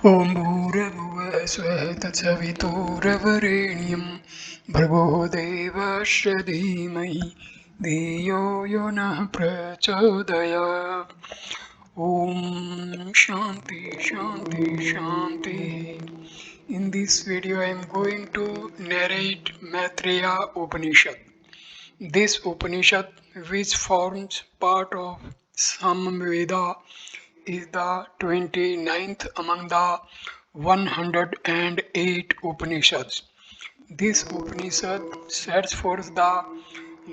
ॐ भूर्भुवः स्वः तत्सवितुर्वरेण्यं भर्गो देवस्य धीमहि धियो यो नः प्रचोदयात्. Om Shanti Shanti Shanti. In this video I am going to narrate Maitreya Upanishad. This Upanishad, which forms part of Samaveda, is the 29th among the 108 Upanishads. This Upanishad sets forth the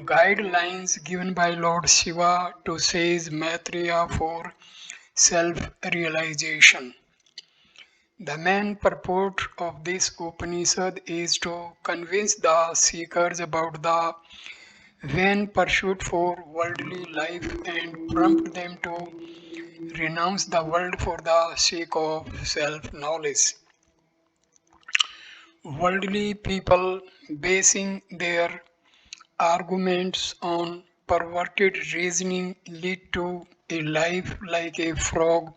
guidelines given by Lord Shiva to sage Maitreya for self-realization. The main purport of this Upanishad is to convince the seekers about the vain pursuit for worldly life and prompt them to renounce the world for the sake of self-knowledge. Worldly people basing their arguments on perverted reasoning lead to a life like a frog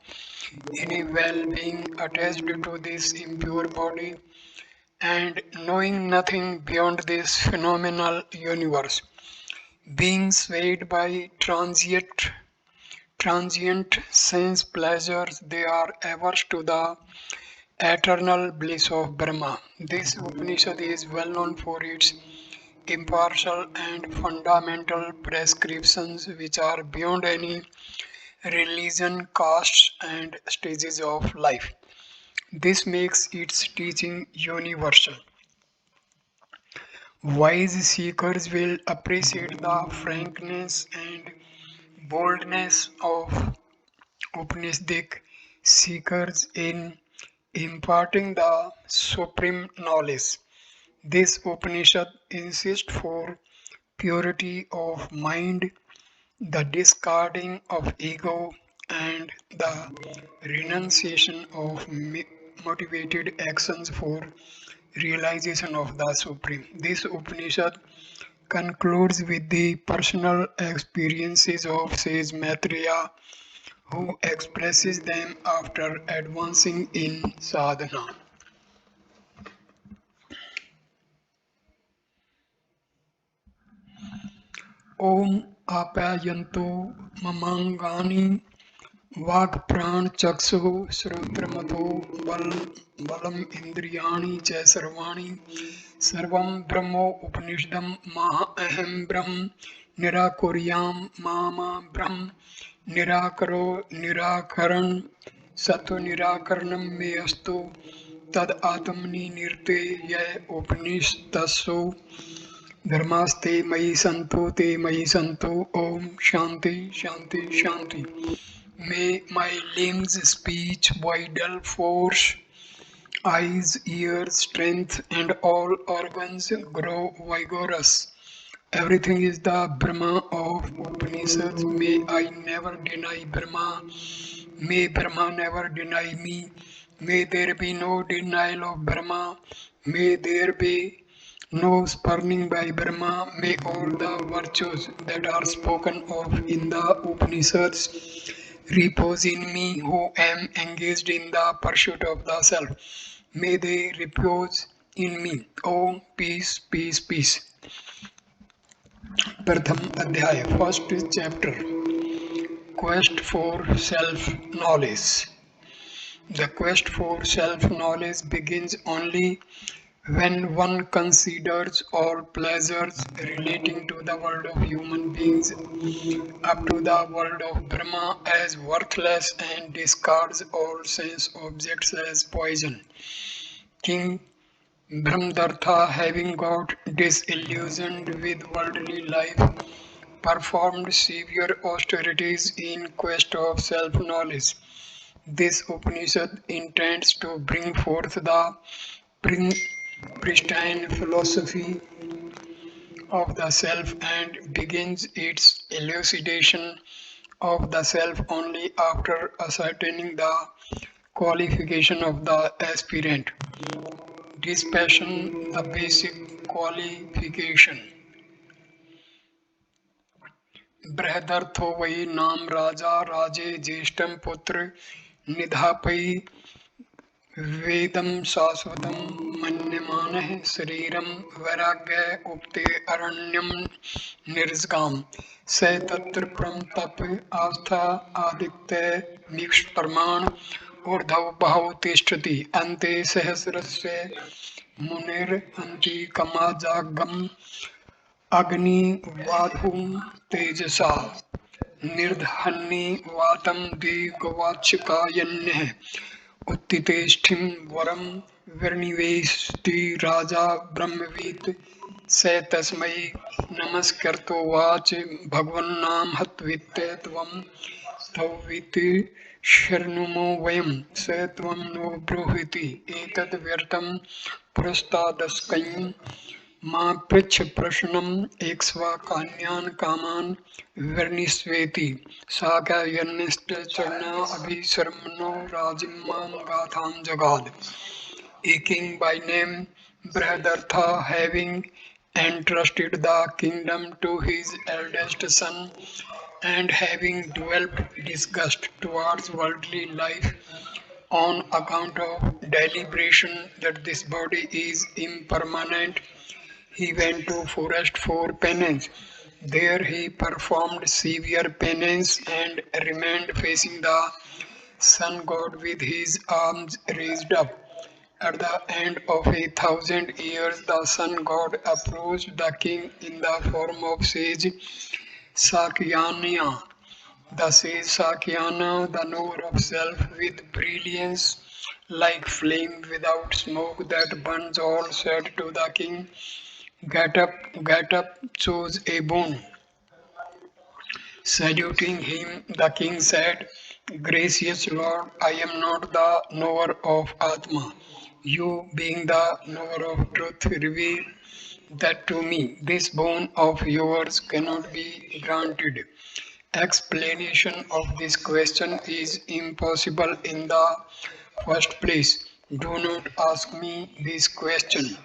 in a well being attached to this impure body and knowing nothing beyond this phenomenal universe, being swayed by transient sense pleasures, they are averse to the eternal bliss of Brahma. This Upanishad is well known for its impartial and fundamental prescriptions which are beyond any religion, castes, and stages of life. This makes its teaching universal. Wise seekers will appreciate the frankness and boldness of Upanishadic seekers in imparting the supreme knowledge. This Upanishad insists for purity of mind, the discarding of ego, and the renunciation of motivated actions for realization of the Supreme. This Upanishad concludes with the personal experiences of sage Maitreya, who expresses them after advancing in sadhana. Om apayanto mamangani वाक्प्राणचक्षुः श्रोत्रमथो बलम् इन्द्रियाणि च सर्वाणि सर्वं ब्रह्मोपनिषदं माऽहं ब्रह्म निराकुर्यां मा ब्रह्म निराकरो निराकरणं सतो निराकरणं मे अस्तु तद आत्मनि निर्ते य उपनिषत्सु धर्मास्ते मयि सन्तो ते मयि सन्तो ओम शांति शांति शांति. May my limbs, speech, vital force, eyes, ears, strength, and all organs grow vigorous. Everything is the Brahma of Upanishads. May I never deny Brahma. May Brahma never deny me. May there be no denial of Brahma. May there be no spurning by Brahma. May all the virtues that are spoken of in the Upanishads repose in me who am engaged in the pursuit of the self. May they repose in me. Om peace, peace, peace. प्रथम अध्याय first chapter Quest for self-knowledge. The quest for self-knowledge begins only when one considers all pleasures relating to the world of human beings up to the world of Brahma as worthless and discards all sense objects as poison. King Brahmadartha, having got disillusioned with worldly life, performed severe austerities in quest of self-knowledge. This Upanishad intends to bring forth the pristine philosophy of the self and begins its elucidation of the self only after ascertaining the qualification of the aspirant. Dispassion, the basic qualification. बृहदर्थो वै नाम राजा राजे ज्येष्ठं पुत्र निधापै वेदम शाश्वतम मन्यमानः शरीरम वैराग्य उक्ते अरण्यम निर्जगाम स तत्र परम तप आस्था आदित्य निष्प्रमाण ऊर्ध्व बहु तिष्ठति अन्ते सहस्रस्य मुनिर अन्ति कमाजागम अग्निवाधूम तेजसा निर्दहन्नि वातं दीर्घवाचकायन्यः उत्तिष्ठिं वरं विनिवेशति राजा ब्रह्मवित् स तस्मै नमस्कृतोवाच भगवन्नामहत्वित्ते त्वं तौवित् शृणुमो वयं स त्वं नो ब्रूहीति एतद् व्यर्थं पुरस्तादस्कं मा पृच्छ प्रश्नम् एक्ष्वाकान्यान् कामान् विनिर्णीष्यति शाकयन्निष्ठ चरणा अभिशर्मणो राजिमां गाथां जगाद. A king by name Brihadartha, having entrusted the kingdom to his eldest son and having developed disgust towards worldly life on account of deliberation that this body is impermanent, he went to forest for penance. There he performed severe penance and remained facing the sun god with his arms raised up. At the end of 1,000 years, the sun god approached the king in the form of sage Sakyanya. The sage Sakyana, the knower of self, with brilliance like flame without smoke that burns all, said to the king, get up, choose a boon. Saluting him, the king said, Gracious Lord, I am not the knower of Atma. You, being the knower of truth, reveal that to me. This boon of yours cannot be granted. Explanation of this question is impossible in the first place. Do not ask me this question.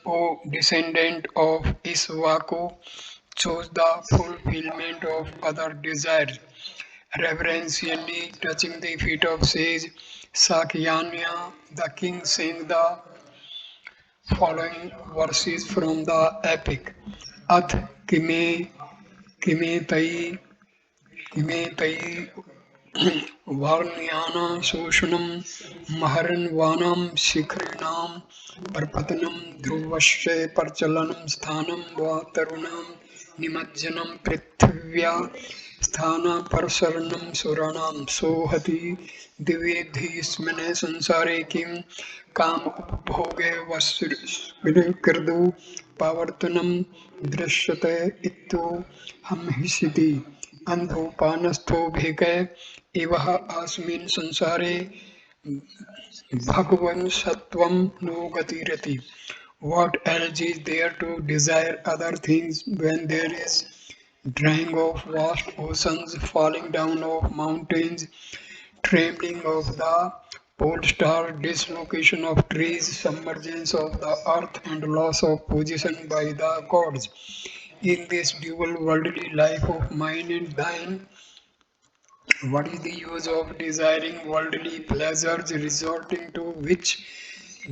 O descendant of Iswaku, choose the fulfillment of other desires. Reverentially touching the feet of sage Sakyanya, the king sang the following verses from the epic. Ath kime tai वार्ण्यानां शोषणं महरन्वानां शिखरिणां परपतनं ध्रुवस्य प्रचलनं स्थानं वा तरुणां निमज्जनं पृथिव्या स्थानापसरणं सुराणां सोहति दिव्येऽस्मिन् संसारे किं काम उपभोगे वस्कृदु पावर्तनं दृश्यते इत्थो हमहिषिति अंधोपानस्थो भेके इवः अस्मिन् संसारे भगवन् सत्वं no गतिरति. What else is there to desire other things when there is drying of vast oceans, falling down of mountains, trembling of the pole star, dislocation of trees, submergence of the earth, and loss of position by the gods? In this dual worldly life of mine and thine, what is the use of desiring worldly pleasures, resorting to which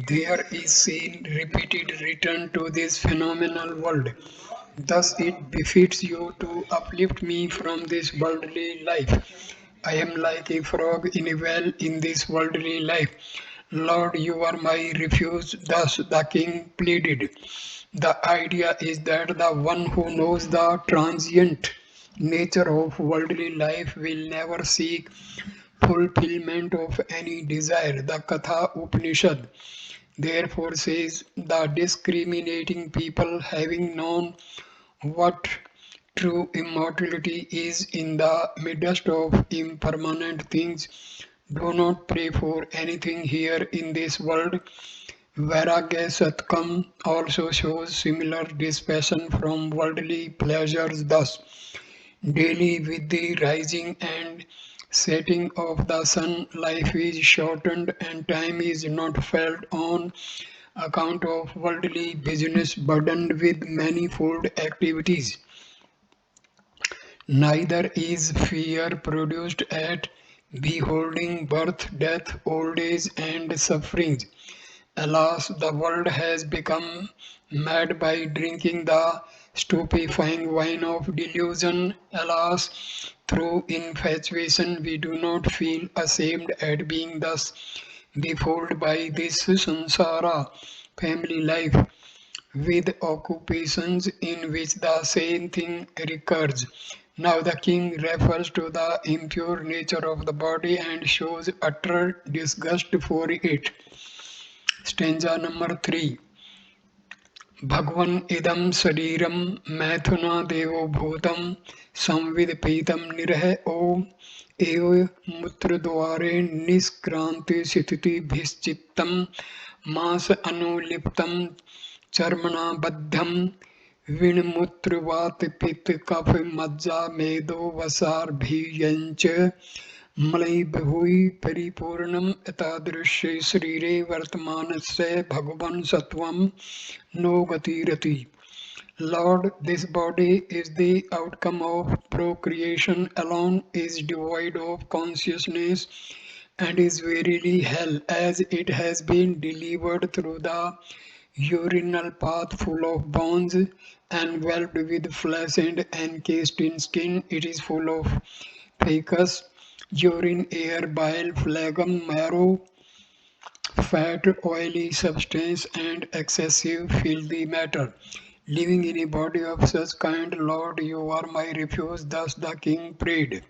there is seen repeated return to this phenomenal world? Thus it befits you to uplift me from this worldly life. I am like a frog in a well in this worldly life. Lord, you are my refuge. Thus the king pleaded. The idea is that the one who knows the transient nature of worldly life will never seek fulfillment of any desire. The Katha Upanishad therefore says the discriminating people, having known what true immortality is in the midst of impermanent things, do not pray for anything here in this world. Vairagya Satkam also shows similar dispassion from worldly pleasures. Thus, daily with the rising and setting of the sun, life is shortened and time is not felt on account of worldly business burdened with manifold activities. Neither is fear produced at beholding birth, death, old age, and sufferings. Alas, the world has become mad by drinking the stupefying wine of delusion. Alas, through infatuation, we do not feel ashamed at being thus befooled by this samsara family life with occupations in which the same thing recurs. Now the king refers to the impure nature of the body and shows utter disgust for it. Stanza number 3. Bhagwan idam sariram maithuna devo bhutam samvidpitam nirah om ev mutra dware niskranti sithiti bhischittam mas anuliptam charmana baddham विणमूत्रवात पित्त कफ मज्जा मेदो वसार भीयंच Malay बहुई परिपूर्णम एतादृशे शरीरे वर्तमानस्य भगवान सत्वम no gatirati. Lord, this body is the outcome of procreation alone, is devoid of consciousness, and is verily hell, as it has been delivered through the urinal path full of bones, enveloped with flesh and encased in skin. It is full of fecus, urine, air, bile, phlegm, marrow, fat, oily substance, and excessive filthy matter. Living in a body of such kind, Lord, you are my refuge. Thus the king prayed.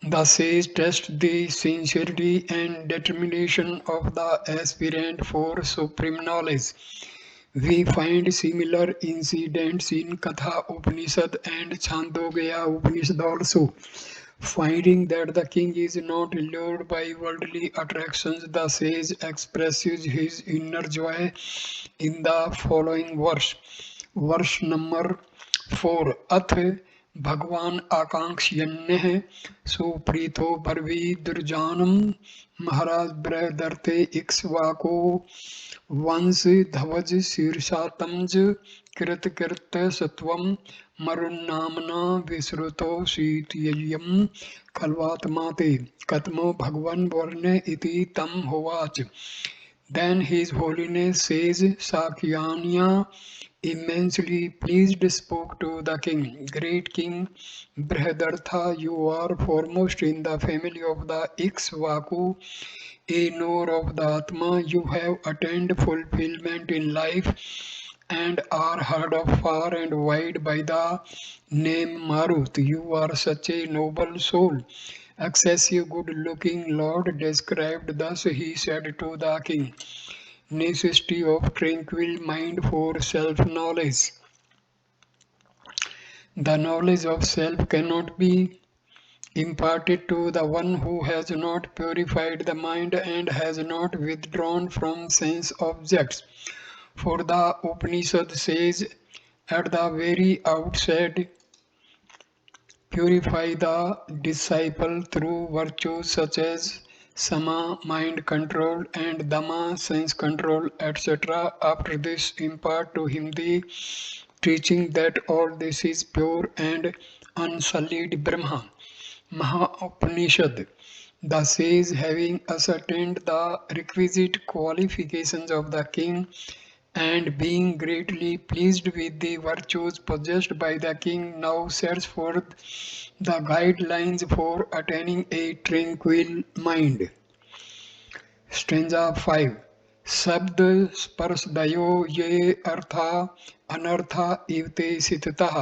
The sage tests the sincerity and determination of the aspirant for supreme knowledge. We find similar incidents in Katha Upanishad and Chandogya Upanishad also. Finding that the king is not lured by worldly attractions, the sage expresses his inner joy in the following verse. Verse number 4. Ath Bhagwan Akankshyanyah Suprito Barvi Durjanam Maharaj Bradarte Iksvako वंश ध्वज शीर्षातंज कृत कृत सत्वम मरुन्नामना विश्रुतो शीतयम खल्वात्माते कतमो भगवन वर्ण इति तम होवाच. Then His Holiness says Sakyanya, immensely pleased, spoke to the king. Great King Brihadartha, you are foremost in the family of the Iksvaku, a knower of the Atma. You have attained fulfillment in life and are heard of far and wide by the name Marut. You are such a noble soul, excessive good looking Lord, described thus. He said to the king, necessity of tranquil mind for self knowledge. The knowledge of self cannot be imparted to the one who has not purified the mind and has not withdrawn from sense objects. For the Upanishad says at the very outset, purify the disciple through virtues such as Sama, mind control, and Dhamma, sense control, etc. After this, impart to him the teaching that all this is pure and unsullied Brahma. Upanishad. The sage, having ascertained the requisite qualifications of the king, and being greatly pleased with the virtues possessed by the king, now sets forth the guidelines for attaining a tranquil mind. Stanza 5. शब्द स्पर्श दयो ये अर्था अनर्था इवते सिततः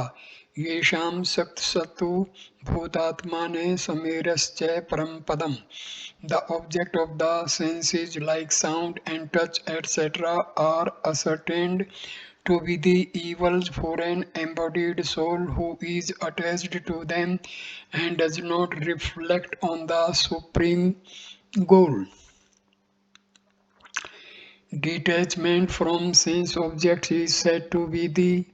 येषां सत्सतु भूतात्माने समेरश्च परम पदम. The object of the senses like sound and touch etc. are ascertained to be the evils for an embodied soul who is attached to them and does not reflect on the supreme goal. Detachment from sense objects is said to be the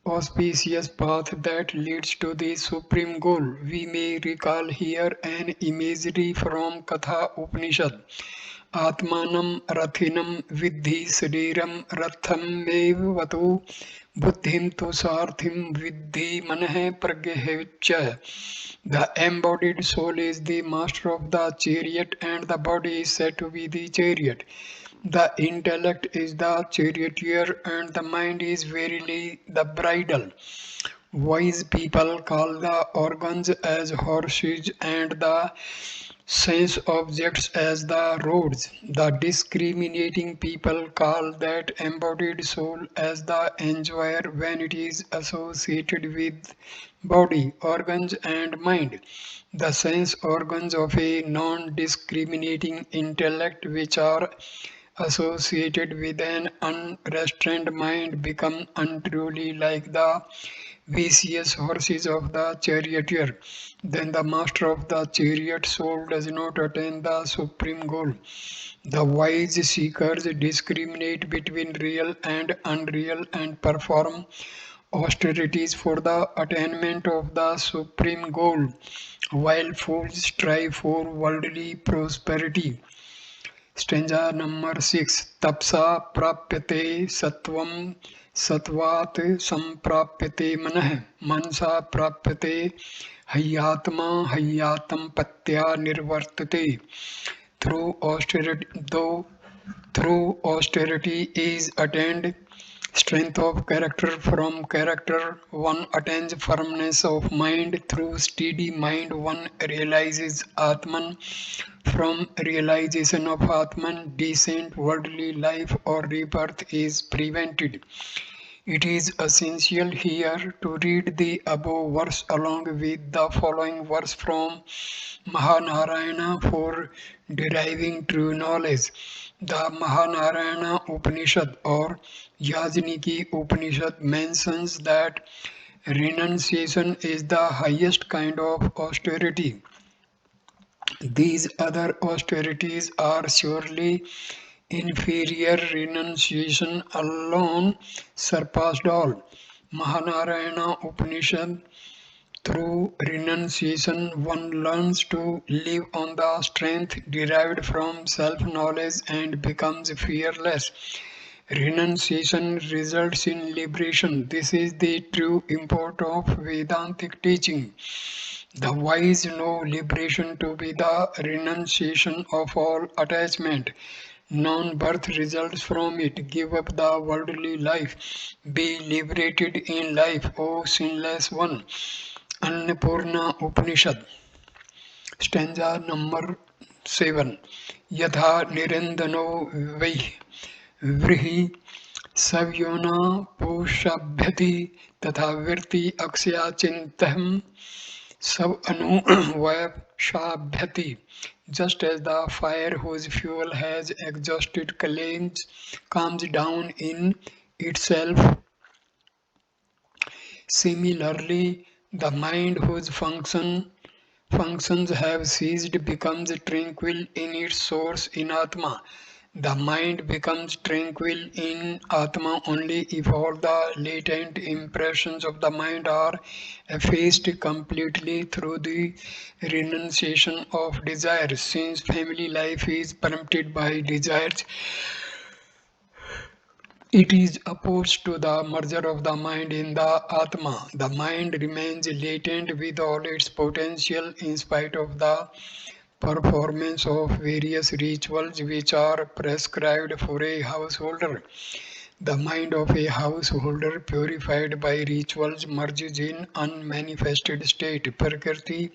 auspicious path that leads to the supreme goal. We may recall here an imagery from Katha Upanishad. Atmanam rathinam vidhi sadiram ratham vatu buddhim tu sarthim vidhi manah pragyahevicha. The embodied soul is the master of the chariot and the body is said to be the chariot. The intellect is the charioteer and the mind is verily the bridle. Wise people call the organs as horses and the sense objects as the roads. The discriminating people call that embodied soul as the enjoyer when it is associated with body, organs, and mind. The sense organs of a non discriminating intellect, which are associated with an unrestrained mind, become untruly like the vicious horses of the charioteer. Then the master of the chariot soul does not attain the supreme goal. The wise seekers discriminate between real and unreal and perform austerities for the attainment of the supreme goal, while fools strive for worldly prosperity. Stanza number 6. Tapsa prapyate sattvam satvat samprapyate manah mansa prapyate hayyatma hayyatam patya nirvartate. Through austerity, though through austerity is attained strength of character, from character one attains firmness of mind, through steady mind one realizes Atman, from realization of Atman decent worldly life or rebirth is prevented. It is essential here to read the above verse along with the following verse from Mahanarayana for deriving true knowledge. The Mahanarayana Upanishad or Yajniki Upanishad mentions that renunciation is the highest kind of austerity. These other austerities are surely inferior. Renunciation alone surpassed all. Mahanarayana Upanishad. Through renunciation, one learns to live on the strength derived from self knowledge and becomes fearless. Renunciation results in liberation. This is the true import of Vedantic teaching. The wise know liberation to be the renunciation of all attachment. Non-birth results from it. Give up the worldly life. Be liberated in life, O sinless one. Annapurna Upanishad, stanza number 7. Yatha nirendano vrihi savyona poshabhyati तथा वृत्ति अक्षया चिंतम सब अनुवैषाभ्यति. Just as the fire whose fuel has exhausted comes down in itself, similarly the mind whose functions have ceased becomes tranquil in its source in Atma. The mind becomes tranquil in Atma only if all the latent impressions of the mind are effaced completely through the renunciation of desires. Since family life is permitted by desires, it is opposed to the merger of the mind in the Atma. The mind remains latent with all its potential in spite of the performance of various rituals which are prescribed for a householder. The mind of a householder purified by rituals merges in unmanifested state, Prakriti,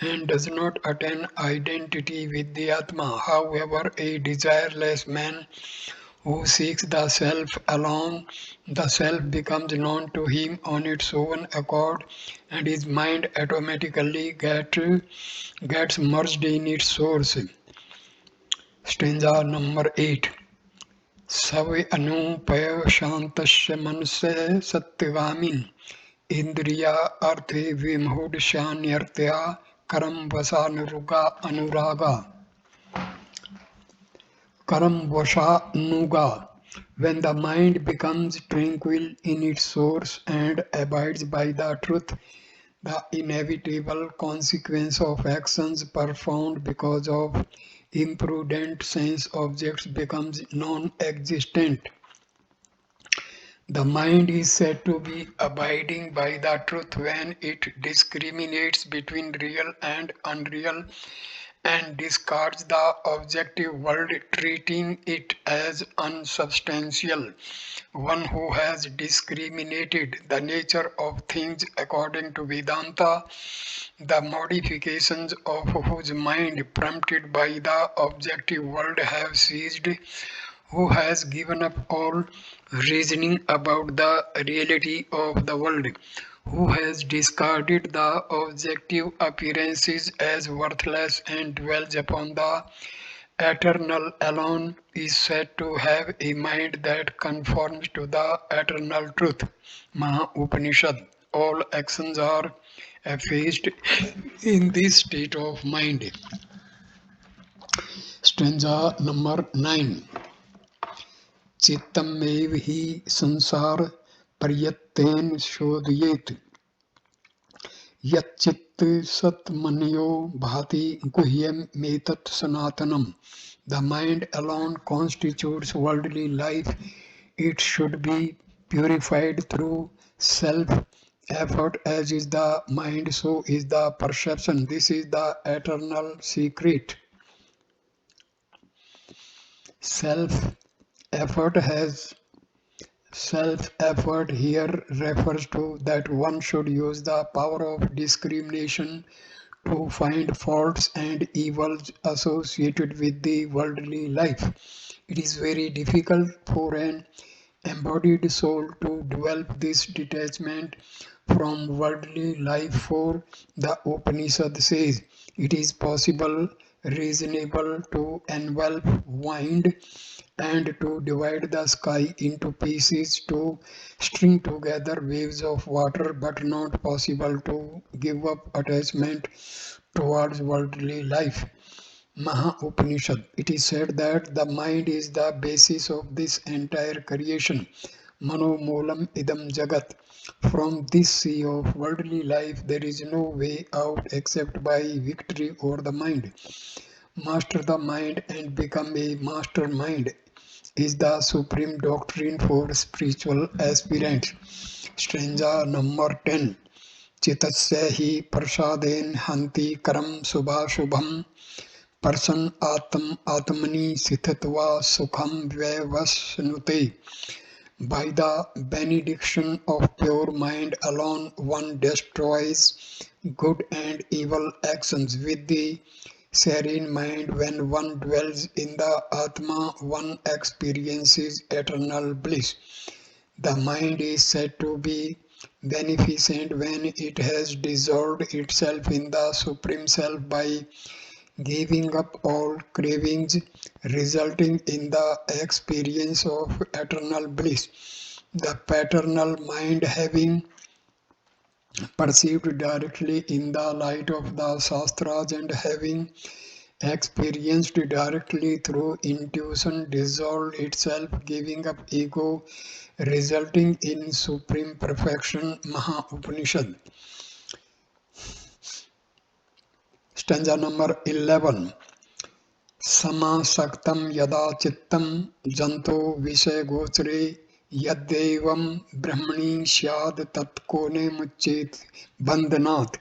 and does not attain identity with the Atma. However, a desireless man who seeks the self alone, the self becomes known to him on its own accord, and his mind automatically gets merged in its source. Stanza number 8. Savi anupaya shantasya manusya satyagamin indriya arthe vimhudshanyartya karam vasanuruga anuraga. Karam vasha nuga. When the mind becomes tranquil in its source and abides by the truth, the inevitable consequence of actions performed because of imprudent sense objects becomes non-existent. The mind is said to be abiding by the truth when it discriminates between real and unreal and discards the objective world, treating it as unsubstantial. One who has discriminated the nature of things according to Vedanta, the modifications of whose mind prompted by the objective world have ceased, who has given up all reasoning about the reality of the world, who has discarded the objective appearances as worthless and dwells upon the eternal alone, is said to have a mind that conforms to the eternal truth. Maha Upanishad. All actions are effaced in this state of mind. Stanza number 9. चित्तमेव हि संसार पर्यत्तेन शोधयेत् यच्चित् सत्मन्यो भाति गुह्यमेतत् सनातनम्. The mind alone constitutes worldly life. It should be purified through self-effort. As is the mind, so is the perception. This is the eternal secret. Self-effort here refers to that one should use the power of discrimination to find faults and evils associated with the worldly life. It is very difficult for an embodied soul to develop this detachment from worldly life, for the Upanishad says it is possible, reasonable to envelop wind and to divide the sky into pieces, to string together waves of water, but not possible to give up attachment towards worldly life. Maha Upanishad. It is said that the mind is the basis of this entire creation. Mano Moolam Idam Jagat. From this sea of worldly life, there is no way out except by victory over the mind. Master the mind and become a mastermind is the supreme doctrine for spiritual aspirants. Stanza number 10. Chitasya hi prasaden hanti karam subhashubham person atmani sithitva sukham vyavasnute. By the benediction of pure mind alone, one destroys good and evil actions. With the serene mind, when one dwells in the Atma, one experiences eternal bliss. The mind is said to be beneficent when it has dissolved itself in the Supreme Self by giving up all cravings, resulting in the experience of eternal bliss. The paternal mind, having perceived directly in the light of the Shastras and having experienced directly through intuition, dissolved itself, giving up ego, resulting in supreme perfection. Maha Upanishad. Stanza number 11. Samasaktam yada chittam janto vishay gochare yaddevam brahmani syad tatkone mucchet bandhanat.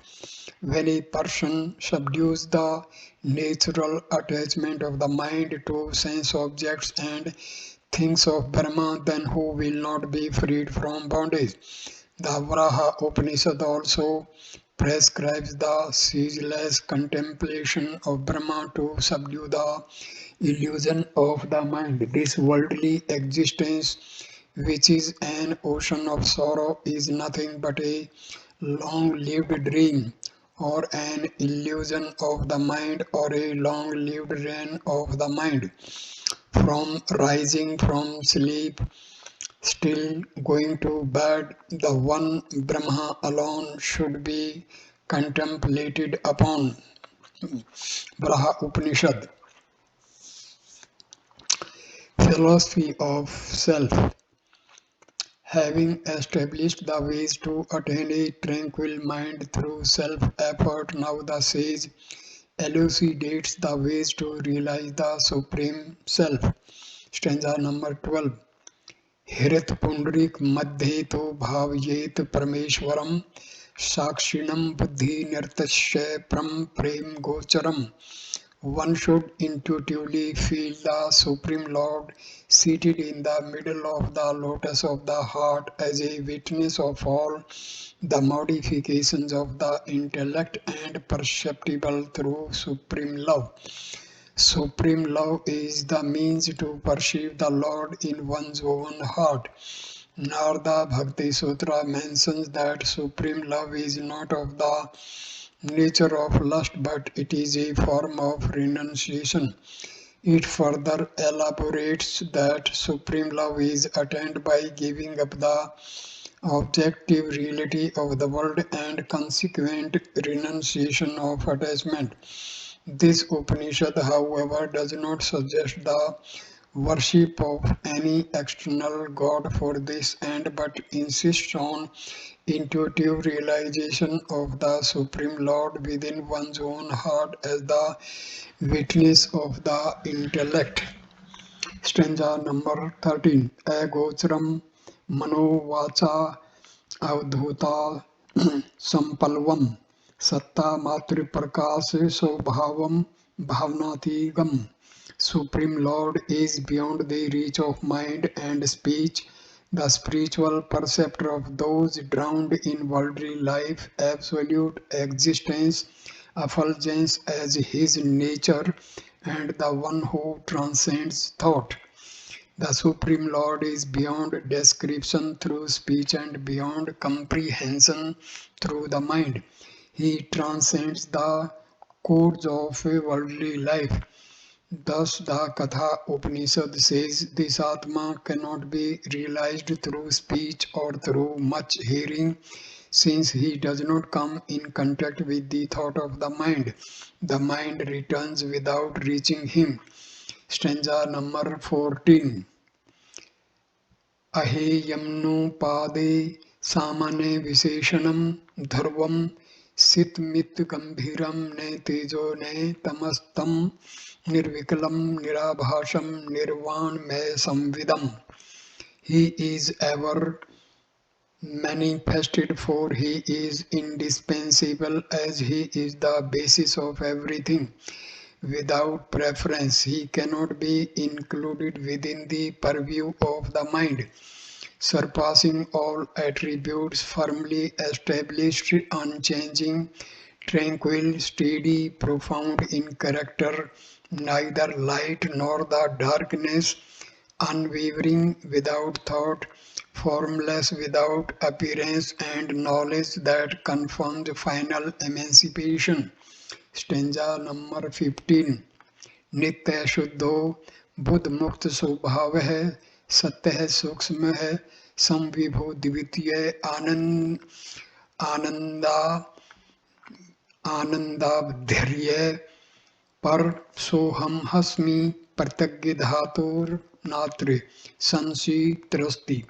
When a person subdues the natural attachment of the mind to sense objects and things of Brahma, then who will not be freed from bondage? The Varaha Upanishad also prescribes the ceaseless contemplation of Brahma to subdue the illusion of the mind. This worldly existence, which is an ocean of sorrow, is nothing but a long-lived dream or an illusion of the mind or a long-lived reign of the mind. From rising from sleep still going to bed, the one Brahma alone should be contemplated upon. Braha Upanishad. Philosophy of self. Having established the ways to attain a tranquil mind through self-effort, now the sage elucidates the ways to realize the Supreme Self. Stanza number 12. हिरत Pundarik मध्ये तो भावयेत परमेश्वरम साक्षिणम बुद्धि निर्तस्य परम प्रेम गोचरम. One should intuitively feel the Supreme Lord seated in the middle of the lotus of the heart as a witness of all the modifications of the intellect and perceptible through Supreme Love. Supreme love is the means to perceive the Lord in one's own heart. Narada Bhakti Sutra mentions that supreme love is not of the nature of lust, but it is a form of renunciation. It further elaborates that supreme love is attained by giving up the objective reality of the world and consequent renunciation of attachment. This Upanishad, however, does not suggest the worship of any external god for this end, but insists on intuitive realization of the Supreme Lord within one's own heart as the witness of the intellect. Stanza number 13. Agocharam manovacha avdhuta sampalvam satta matri prakash sobhavam bhavnatigam. Supreme Lord is beyond the reach of mind and speech, the spiritual perceptor of those drowned in worldly life, absolute existence, effulgence as his nature, and the one who transcends thought. The Supreme Lord is beyond description through speech and beyond comprehension through the mind. He transcends the codes of worldly life. Thus, the Katha Upanishad says this Atma cannot be realized through speech or through much hearing, since he does not come in contact with the thought of the mind. The mind returns without reaching him. Stanza number 14. अहेयम्नुपादे सामान्य विशेषणं ध्रुवं सितमित गंभीरं ने तेजो ने तमस्तं निर्विकलं निराभासं निर्वाणमय संविदम्. He is ever manifested, for he is indispensable as he is the basis of everything. Without preference, he cannot be included within the purview of the mind. Surpassing all attributes, firmly established, unchanging, tranquil, steady, profound in character, neither light nor the darkness, unwavering, without thought, formless, without appearance, and knowledge that confirms final emancipation. Stanza number 15. नित्य शुद्धो बुद्ध मुक्त स्वभाव है, सत्य है, सूक्ष्म है, संविभो द्वितीय आनंद आनंदा आनंदावधर्य पर सोहम हस्मि प्रत्यग्य धातुर नात्र संशीत्रस्ति.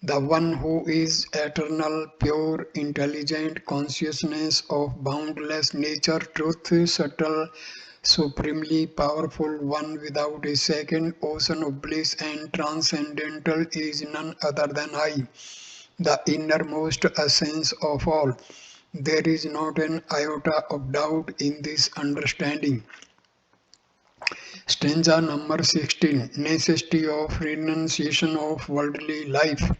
The one who is eternal, pure, intelligent consciousness of boundless nature, truth, subtle, supremely powerful, one without a second, ocean of bliss and transcendental is none other than I, the innermost essence of all. There is not an iota of doubt in this understanding. Stanza number 16. Necessity of renunciation of worldly life.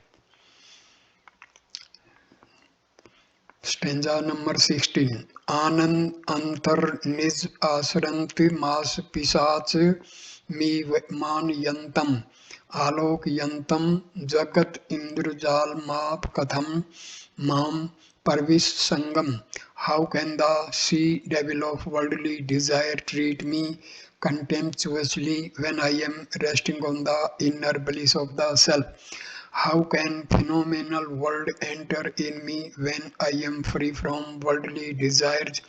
Stanza number 16. Anand antar niz asrant mas pisach mi man yantam alok yantam jagat indrajal map katham mam parvis sangam. How can the sea devil of worldly desire treat me contemptuously when I am resting on the inner bliss of the self? How can phenomenal world enter in me when I am free from worldly desires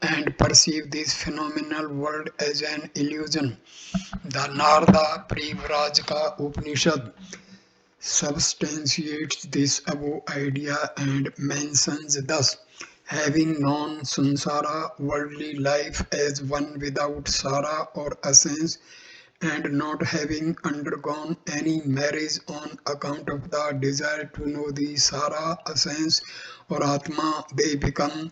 and perceive this phenomenal world as an illusion? The Narada Privrajaka Upanishad substantiates this above idea and mentions thus: Having known samsara, worldly life, as one without sara or essence, and not having undergone any marriage on account of the desire to know the sara, essence, or atma, they become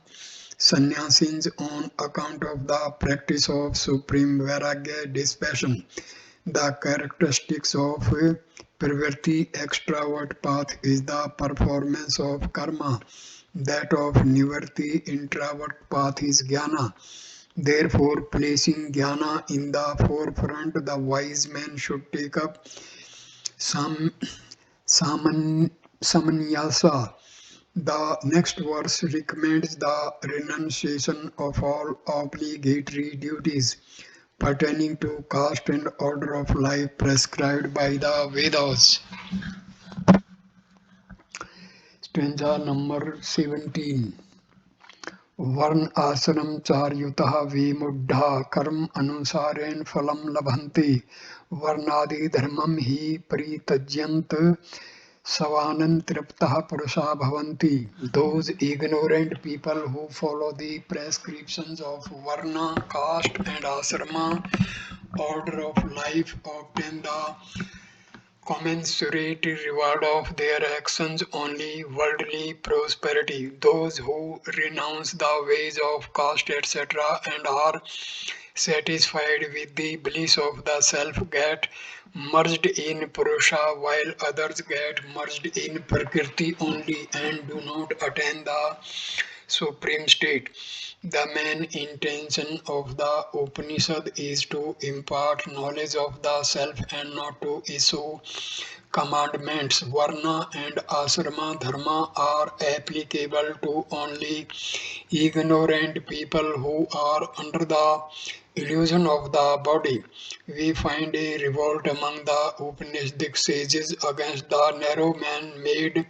sannyasis on account of the practice of supreme vairagya dispassion. The characteristics of perverti extravert path is the performance of karma. That of nivarti introvert path is jnana. Therefore, placing jnana in the forefront, the wise man should take up sam, samanyasa. The next verse recommends the renunciation of all obligatory duties pertaining to caste and order of life prescribed by the Vedas. Stanza number 17. वर्ण आश्रम चार्युतः विमुढ़ा कर्म अनुसारेण फलम लभन्ते वर्णादि धर्मम हि परित्यज्यन्त सवानन् तृप्तः पुरुषा भवन्ति. Those ignorant people who follow the prescriptions of varna, caste and asrama order of life obtain the commensurate reward of their actions only worldly prosperity. Those who renounce the ways of caste, etc., and are satisfied with the bliss of the self get merged in Purusha, while others get merged in Prakriti only and do not attain the supreme state. The main intention of the Upanishad is to impart knowledge of the self and not to issue commandments. Varna and asrama dharma are applicable to only ignorant people who are under the illusion of the body. We find a revolt among the Upanishadic sages against the narrow man-made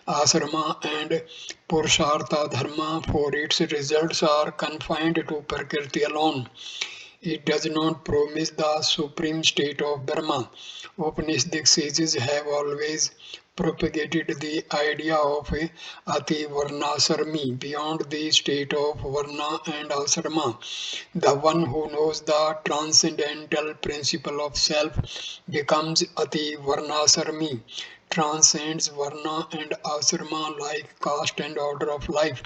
asrama and purushartha dharma, for its results are confined to prakriti alone. It does not promise the supreme state of Brahma. Upanishadic sages have always propagated the idea of a ati varnasarmi, beyond the state of varna and asrama. The one who knows the transcendental principle of self becomes ati varnasarmi, transcends varna and asrama like caste and order of life.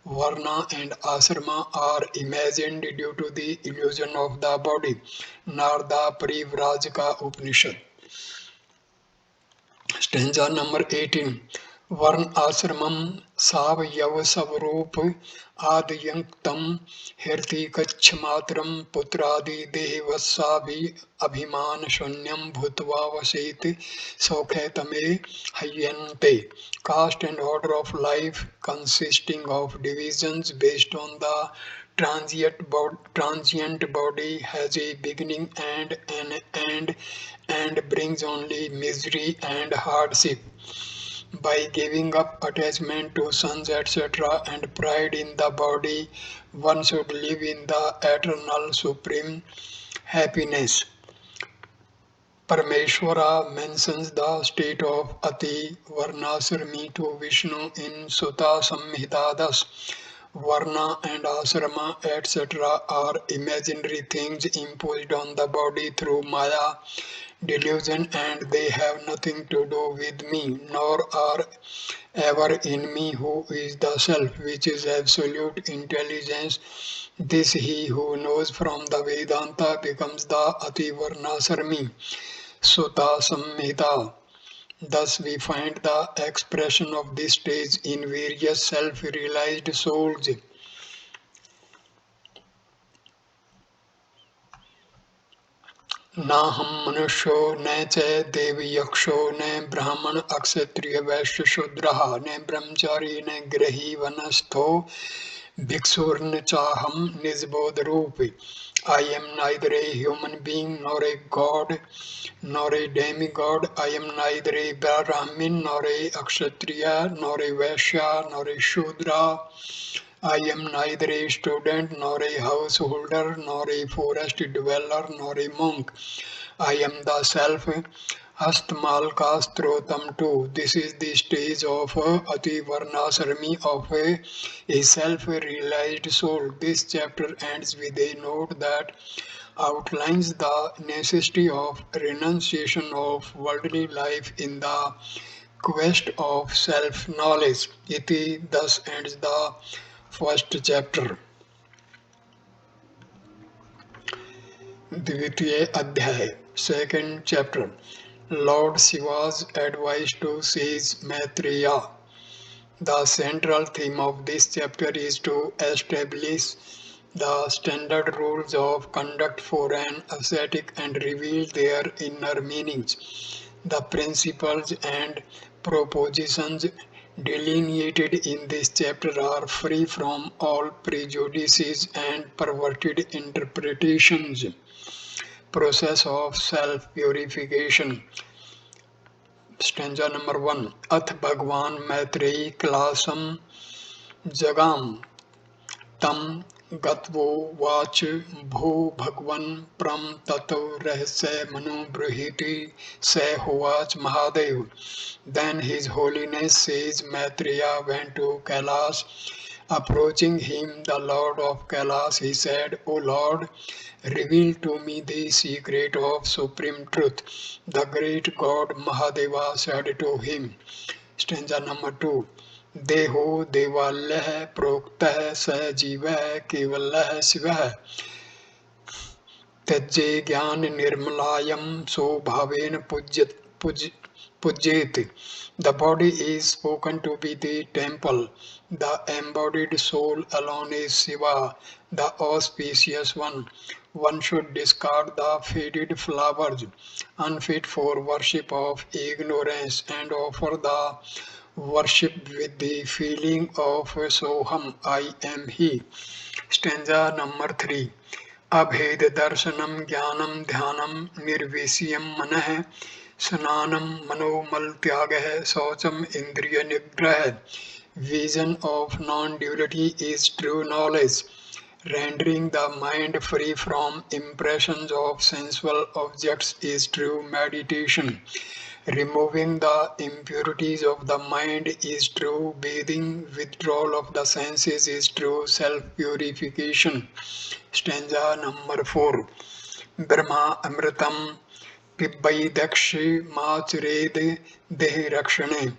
Varna and asrama are imagined due to the illusion of the body. Narda Parivrajaka Upanishad. Stanza number 18. वर्ण आश्रमम सावयव स्वरूप आदियंक्तम हृति कच्छ मात्रम पुत्रादि देहवत्सा भी अभिमान शून्यम भूत्वा वसेत सौखे तमे हयन्ते. Caste and order of life consisting of divisions based on the transient body has a beginning and an end and brings only misery and hardship. By giving up attachment to sons, etc., and pride in the body, one should live in the eternal supreme happiness. Parameshwara mentions the state of Ati Varnasrami to Vishnu in Sutta Samhita thus. Varna and asrama, etc., are imaginary things imposed on the body through Maya delusion, and they have nothing to do with me, nor are ever in me, who is the self, which is absolute intelligence. This he who knows from the Vedanta becomes the Ativarnasarmi. Sutta Samhita. Thus we find the expression of this stage in various self-realized souls. न हम मनुष्यो न च देव यक्षो न ब्राह्मण अक्षत्रिय वैश्य शूद्र न ब्रह्मचारी न गृही वनस्थो भिक्षुर्न चाहम निजबोध रूप. I am neither a human being nor a god nor a demigod. I am neither a Brahmin nor a Akshatriya nor a Vaishya nor a Shudra. I am neither a student nor a householder nor a forest dweller nor a monk. I am the self. Hastmalkastrotam too. This is the stage of Ati Varnasarmi of a self-realized soul. This chapter ends with a note that outlines the necessity of renunciation of worldly life in the quest of self-knowledge. Iti thus ends the first chapter. द्वितीय अध्याय second chapter. Lord Shiva's advice to sage Maitreya. The central theme of this chapter is to establish the standard rules of conduct for an ascetic and reveal their inner meanings. The principles and propositions delineated in this chapter are free from all prejudices and perverted interpretations. Process of self purification. Stanza number 1. Ath Bhagwan Maitreyi Klasam Jagam Tam Gatvo Vach Bhu Bhagwan Pram Tato Rahsya Manu Brahiti Se Hovach Mahadev. Then His Holiness says Maitreya went to Kailas. Approaching him, the Lord of Kailas, he said, O Lord, reveal to me the secret of supreme truth. The great God Mahadeva said to him, stanza number 2. Deho devalyah proktah sa jivah kevalah shivah त्यज्ये ज्ञान निर्मलायम so bhaven pujyet. The body is spoken to be the temple. The embodied soul alone is Shiva, the auspicious one. One should discard the faded flowers, unfit for worship of ignorance, and offer the worship with the feeling of Soham, I am He. Stanza number 3. अभेद दर्शनम ज्ञानम ध्यानम निर्विषयम मनः स्नानम मनोमल त्याग शौचम इंद्रिय निग्रह. Vision of non-duality is true knowledge. Rendering the mind free from impressions of sensual objects is true meditation. Removing the impurities of the mind is true bathing. Withdrawal of the senses is true self-purification. Stanza number 4. Brahma Amritam Pibbaidakshi Machured Dehi Rakshane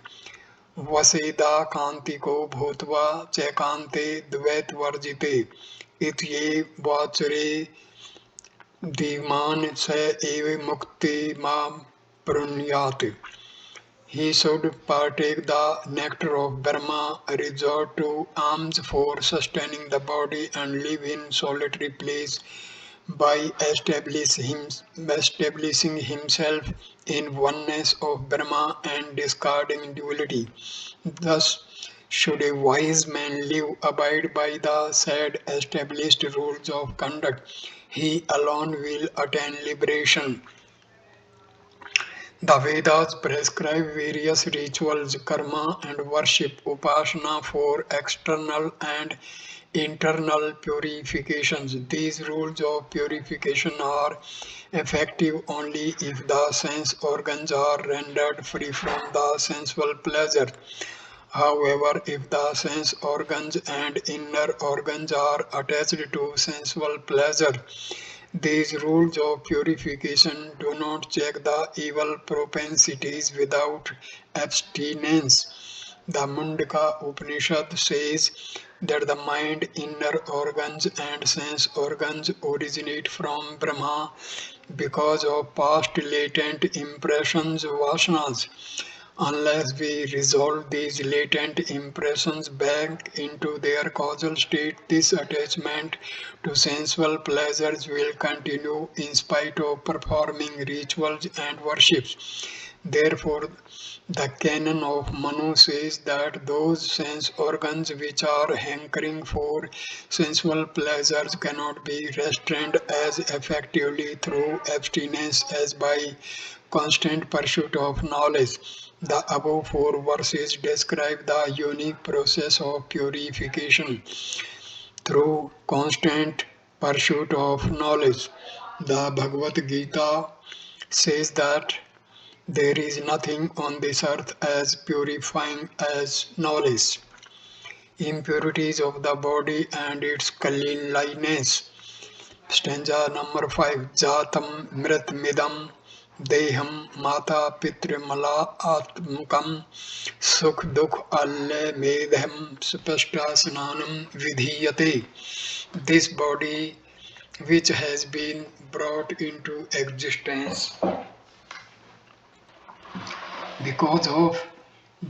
Vaseda Kantiko Bhutva Chekante Dvet Varjite Itye Vachure Diman Se Eve Mukti Ma Prunyat. He should partake the nectar of Brahma, resort to alms for sustaining the body, and live in solitary place by establishing himself in oneness of Brahma and discarding duality. Thus, should a wise man live, abide by the said established rules of conduct, he alone will attain liberation. The Vedas prescribe various rituals, karma, and worship, upasana for external and internal purifications. These rules of purification are effective only if the sense organs are rendered free from the sensual pleasure. However, if the sense organs and inner organs are attached to sensual pleasure, these rules of purification do not check the evil propensities without abstinence. The Muktika Upanishad says that the mind, inner organs, and sense organs originate from Brahma because of past latent impressions, vasanas. Unless we resolve these latent impressions back into their causal state, this attachment to sensual pleasures will continue in spite of performing rituals and worships. Therefore, the canon of Manu says that those sense organs which are hankering for sensual pleasures cannot be restrained as effectively through abstinence as by constant pursuit of knowledge. The above four verses describe the unique process of purification through constant pursuit of knowledge. The Bhagavad Gita says that There is nothing on this earth as purifying as knowledge. Impurities of the body and its cleanliness. Stanza number 5. Jatam mrit midam deham mata pitrimala atmukam sukh dukh alle medham spashta snanam vidhiyate. This body which has been brought into existence because of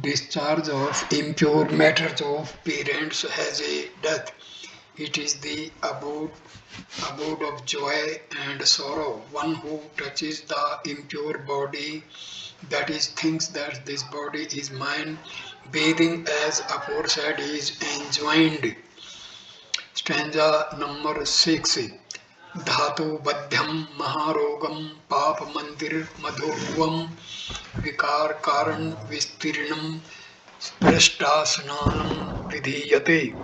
discharge of impure matters of parents has a death. It is the abode of joy and sorrow. One who touches the impure body, that is, thinks that this body is mine, bathing as aforesaid is enjoined. Stanza number 6. धातु बध्यम महारोगम पाप मंदिर मधुर्वम विकार कारण विस्तीर्णम Prashtasnanam vidhiyate.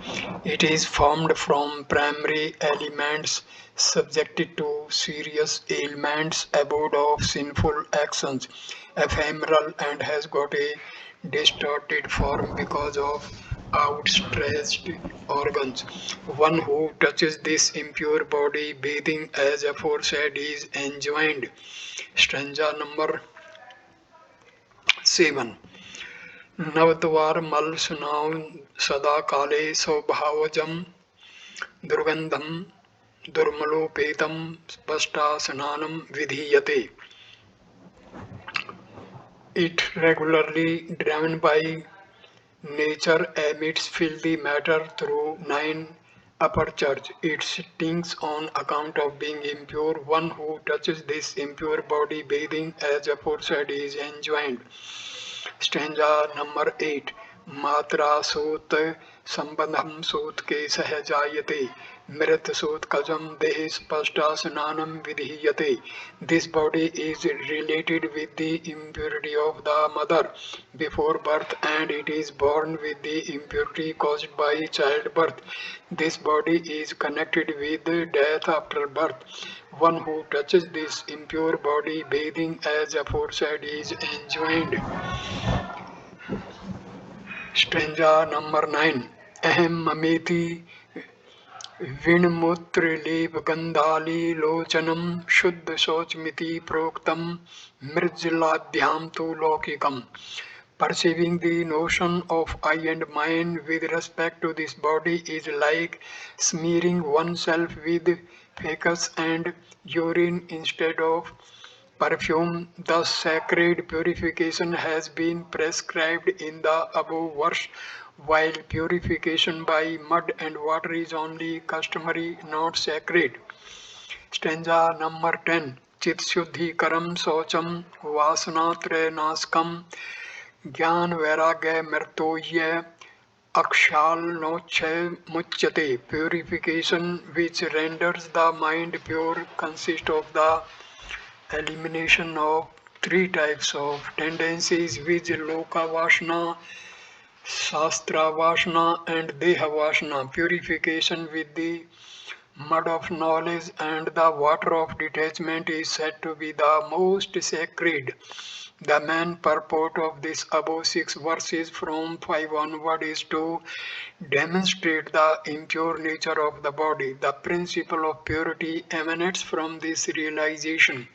It is formed from primary elements subjected to serious ailments, abode of sinful actions, ephemeral and has got a distorted form because of outstretched organs. One who touches this impure body bathing as aforesaid is enjoined. Stanza number 7. नवद्वार मल सुनाव सदा काले स्वभावजम दुर्गंधम दुर्मलोपेतम स्पष्टासनानम विधीयते. It regularly driven by nature emits filthy matter through 9 apertures. It stinks on account of being impure. One who touches this impure body bathing as aforesaid is enjoined. Stanza number 8. Matra sut sambandham sut ke sahajayate mrit sut kajam dehi spashta snanam vidhiyate. This body is related with the impurity of the mother before birth and it is born with the impurity caused by childbirth. This body is connected with death after birth. One who touches this impure body bathing as aforesaid is enjoined. Stanza number 9. Ahem mameti विणमूत्रलेप Gandhali लोचनम शुद्ध शौचमिति प्रोक्तम मृज्जलाध्याम tu lokikam. Perceiving the notion of I and mine with respect to this body is like smearing oneself with fecus and urine instead of perfume. Thus, sacred purification has been prescribed in the above verse, while purification by mud and water is only customary, not sacred. Stanza number 10. Chit Shuddhi Karam Socham Vasana Naskam Gyan Vairagya Mrtoye Akshal Noche Muchyate. Purification which renders the mind pure consists of the elimination of 3 types of tendencies which Loka Vashna, Shastra Vashna and Deha Vashna. Purification with the mud of knowledge and the water of detachment is said to be the most sacred. The main purport of this above 6 verses from 5 onward is to demonstrate the impure nature of the body. The principle of purity emanates from this realization.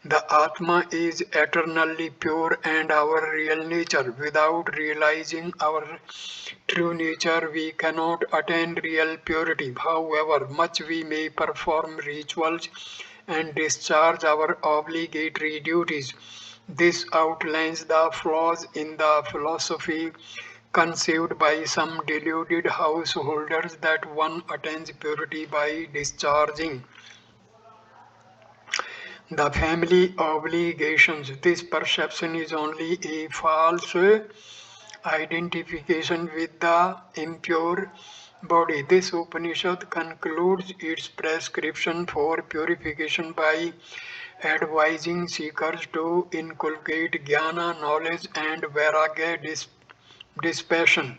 The Atma is eternally pure and our real nature. Without realizing our true nature, we cannot attain real purity. However much we may perform rituals and discharge our obligatory duties, this outlines the flaws in the philosophy conceived by some deluded householders that one attains purity by discharging the family obligations. This perception is only a false identification with the impure body. This Upanishad concludes its prescription for purification by advising seekers to inculcate jnana, knowledge, and vairagya, dispassion.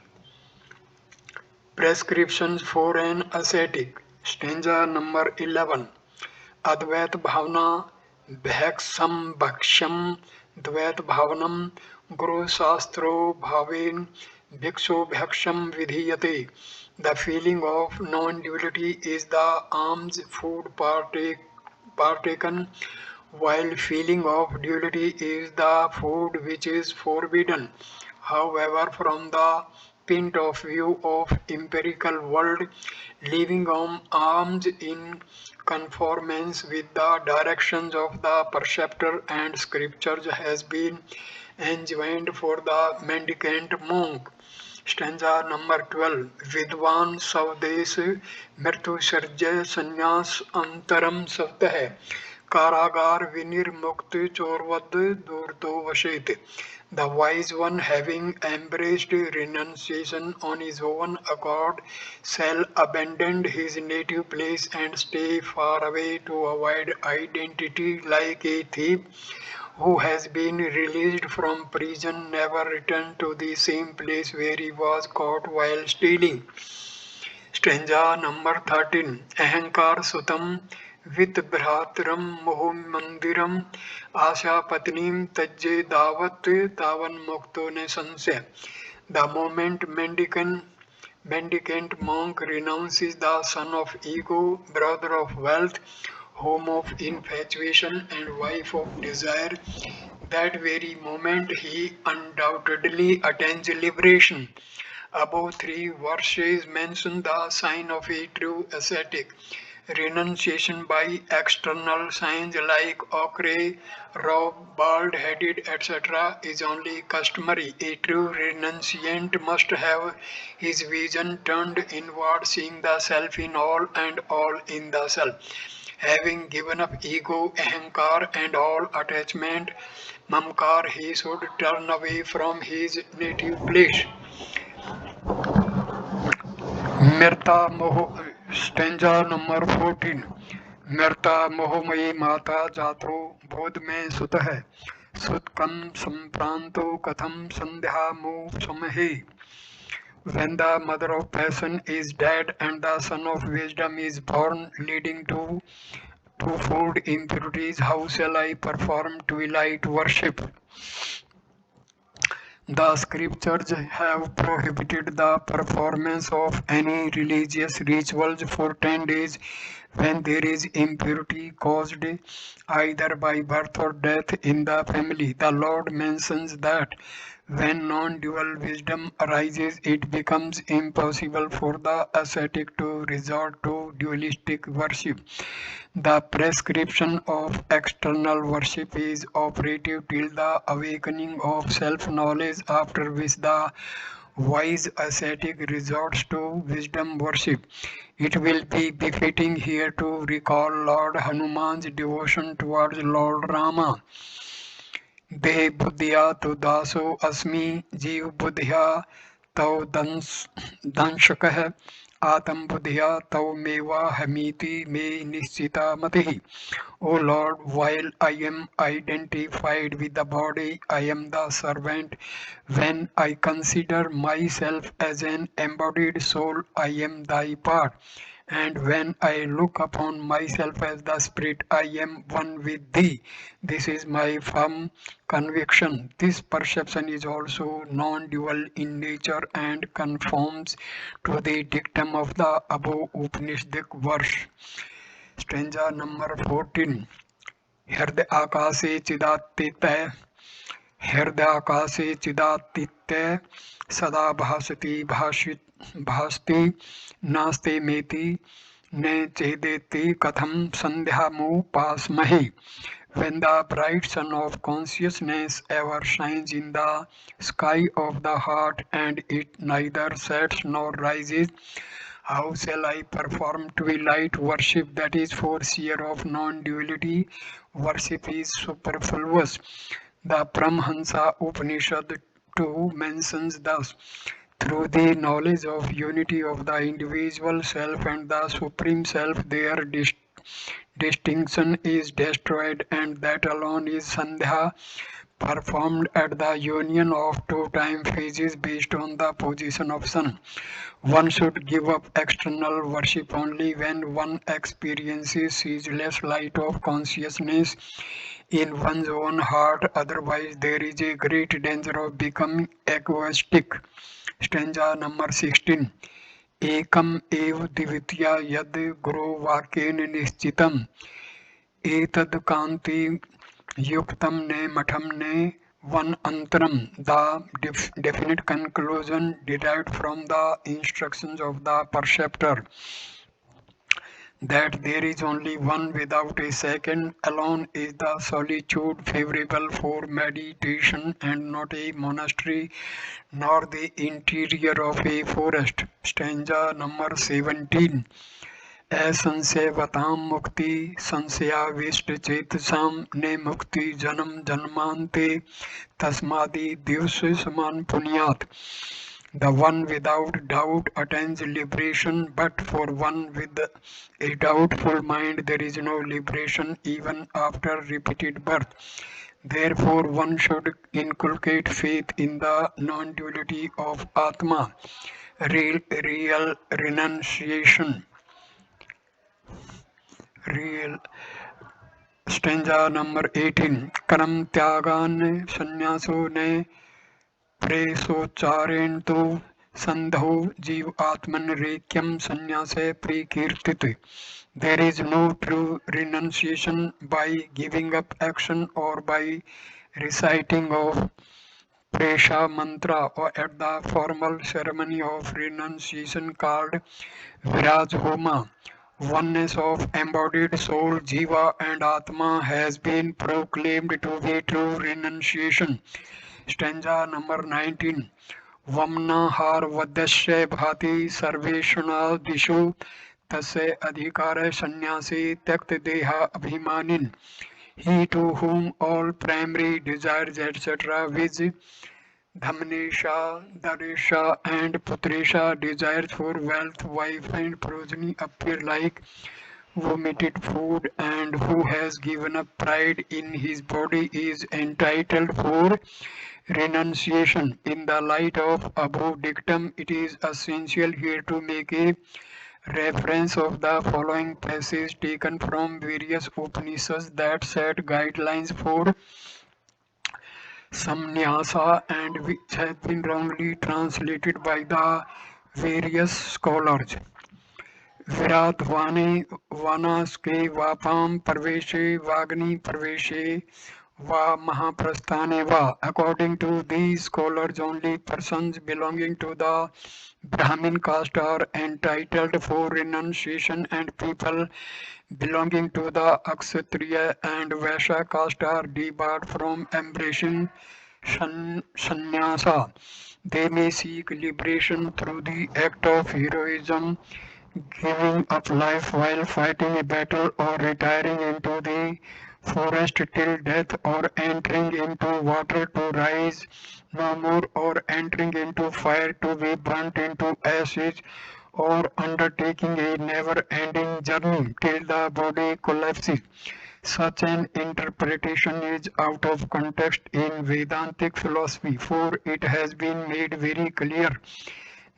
Prescriptions for an ascetic. Stanza number 11. Advait bhavna bhaksam bhaksham Dvait bhavanam guru shastro bhaven bhikshu bhaksham vidhiyate. The feeling of non-duality is the alms food partaken, while feeling of duality is the food which is forbidden. However, from the point of view of empirical world, living on alms in conformance with the directions of the preceptor and scriptures has been enjoined for the mendicant monk. Stanza number 12. विद्वान स्वदेश मृत्यु सर्जय संन्यास अंतरम सत्य है कारागार विनिर्मुक्त चोरवद दूर तो वशेत. The wise one, having embraced renunciation on his own accord, shall abandon his native place and stay far away to avoid identity like a thief who has been released from prison never returned to the same place where he was caught while stealing. Stanza number 13. Ahankar sutam with bhratram moho mandiram asha patnim tajje davat tavan mukto ne sansya. The moment mendicant monk renounces the son of ego, brother of wealth, home of infatuation and wife of desire, that very moment he undoubtedly attains liberation. Above three verses mention the sign of a true ascetic. Renunciation by external signs like ochre, robe, bald headed, etc. is only customary. A true renunciant must have his vision turned inward, seeing the self in all and all in the self. Having given up ego, ahankar, and all attachment, mamkar, he should turn away from his native place. मृता मोह stanza number 14. मृता मोहमयी माता जातो बोध में सुत है सुत कम संप्रांतो कथम संध्या मोह समहे. When the mother of passion is dead and the son of wisdom is born, leading to twofold impurities, how shall I perform twilight worship? The scriptures have prohibited the performance of any religious rituals for 10 days when there is impurity caused either by birth or death in the family. The Lord mentions that when non-dual wisdom arises, it becomes impossible for the ascetic to resort to dualistic worship. The prescription of external worship is operative till the awakening of self-knowledge, after which the wise ascetic resorts to wisdom worship. It will be befitting here to recall Lord Hanuman's devotion towards Lord Rama. देह बुद्धिया तो दासो अस्मि जीव बुद्धिया तौ दंशकः आत्म बुद्धिया तौ मेवा हमीति मे निश्चिता मतिः. O Lord, while I am identified with the body, I am the servant. When I consider myself as an embodied soul, I am thy part. And when I look upon myself as the Spirit, I am one with thee. This is my firm conviction. This perception is also non-dual in nature and conforms to the dictum of the above Upanishadic verse. Stanza number 14. हृदय आकाशे चिदात्तित्य हृदय आकाशे चिदात्तित्य सदा भासति भासति नास्ते मेति न चेदेति कथम संध्यामुपास्महे. When the bright sun of consciousness ever shines in the sky of the heart and it neither sets nor rises, how shall I perform twilight worship? That is for fear of non-duality. Worship is superfluous. The Brahmansa Upanishad too mentions thus. Through the knowledge of unity of the individual self and the supreme self, their distinction is destroyed, and that alone is Sandhya, performed at the union of two time phases based on the position of sun. One should give up external worship only when one experiences ceaseless light of consciousness in one's own heart, otherwise there is a great danger of becoming egoistic. Stanza number 16. Ekam ev divitya yad guru vaken nishchitam etad kanti yuktam ne matham ne one antaram. The definite conclusion derived from the instructions of the preceptor that there is only one without a second alone is the solitude favorable for meditation and not a monastery nor the interior of a forest. Stanza number 17. असंशयवतां मुक्ति संशयाविष्ट चेतसां ने मुक्ति जन्म जन्मान्ते तस्मादि दिवस समान पुण्यात्. The one without doubt attains liberation, but for one with a doubtful mind there is no liberation even after repeated birth. Therefore, one should inculcate faith in the non-duality of Atma, real renunciation. Real Stanza number 18. Karam Tyagan Sanyaso ne प्रेसोच्चारेण तो संधौ जीव आत्मन रेक्यम संन्यासे प्रकीर्तित. There is no true renunciation by giving up action or by reciting of Presha mantra or at the formal ceremony of renunciation called Viraj Homa. Oneness of embodied soul, Jiva and Atma has been proclaimed to be true renunciation. Stanza number 19. Vamnahar vadasya bhati sarveshana dishu tasya adhikara sannyasi tyakt deha abhimanin. He to whom all primary desires etc. viz. Dhamnesha, Daresha and Putresha desires for wealth, wife and progeny appear like vomited food, and who has given up pride in his body is entitled for renunciation. In the light of above dictum, it is essential here to make a reference of the following passage taken from various Upanishads that set guidelines for Samnyasa and which has been wrongly translated by the various scholars. विराधवाने वानास्के वापाम प्रवेशे वाग्नि प्रवेशे वा महाप्रस्थाने वा. According to these scholars, only persons belonging to the Brahmin caste are entitled for renunciation, and people belonging to the Kshatriya and Vaishya caste are debarred from embracing sannyasa. They may seek liberation through the act of heroism, giving up life while fighting a battle, or retiring into the forest till death, or entering into water to rise no more, or entering into fire to be burnt into ashes, or undertaking a never-ending journey till the body collapses. Such an interpretation is out of context in Vedantic philosophy, for it has been made very clear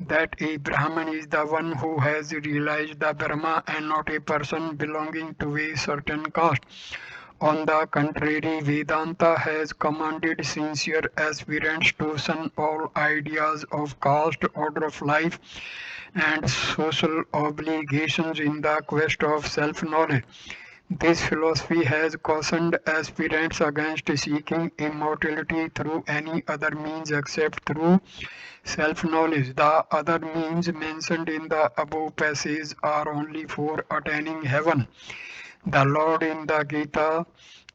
that a Brahman is the one who has realized the Brahma and not a person belonging to a certain caste. On the contrary, Vedanta has commanded sincere aspirants to shun all ideas of caste, order of life, and social obligations in the quest of self-knowledge. This philosophy has cautioned aspirants against seeking immortality through any other means except through self-knowledge. The other means mentioned in the above passage are only for attaining heaven. The Lord in the Gita,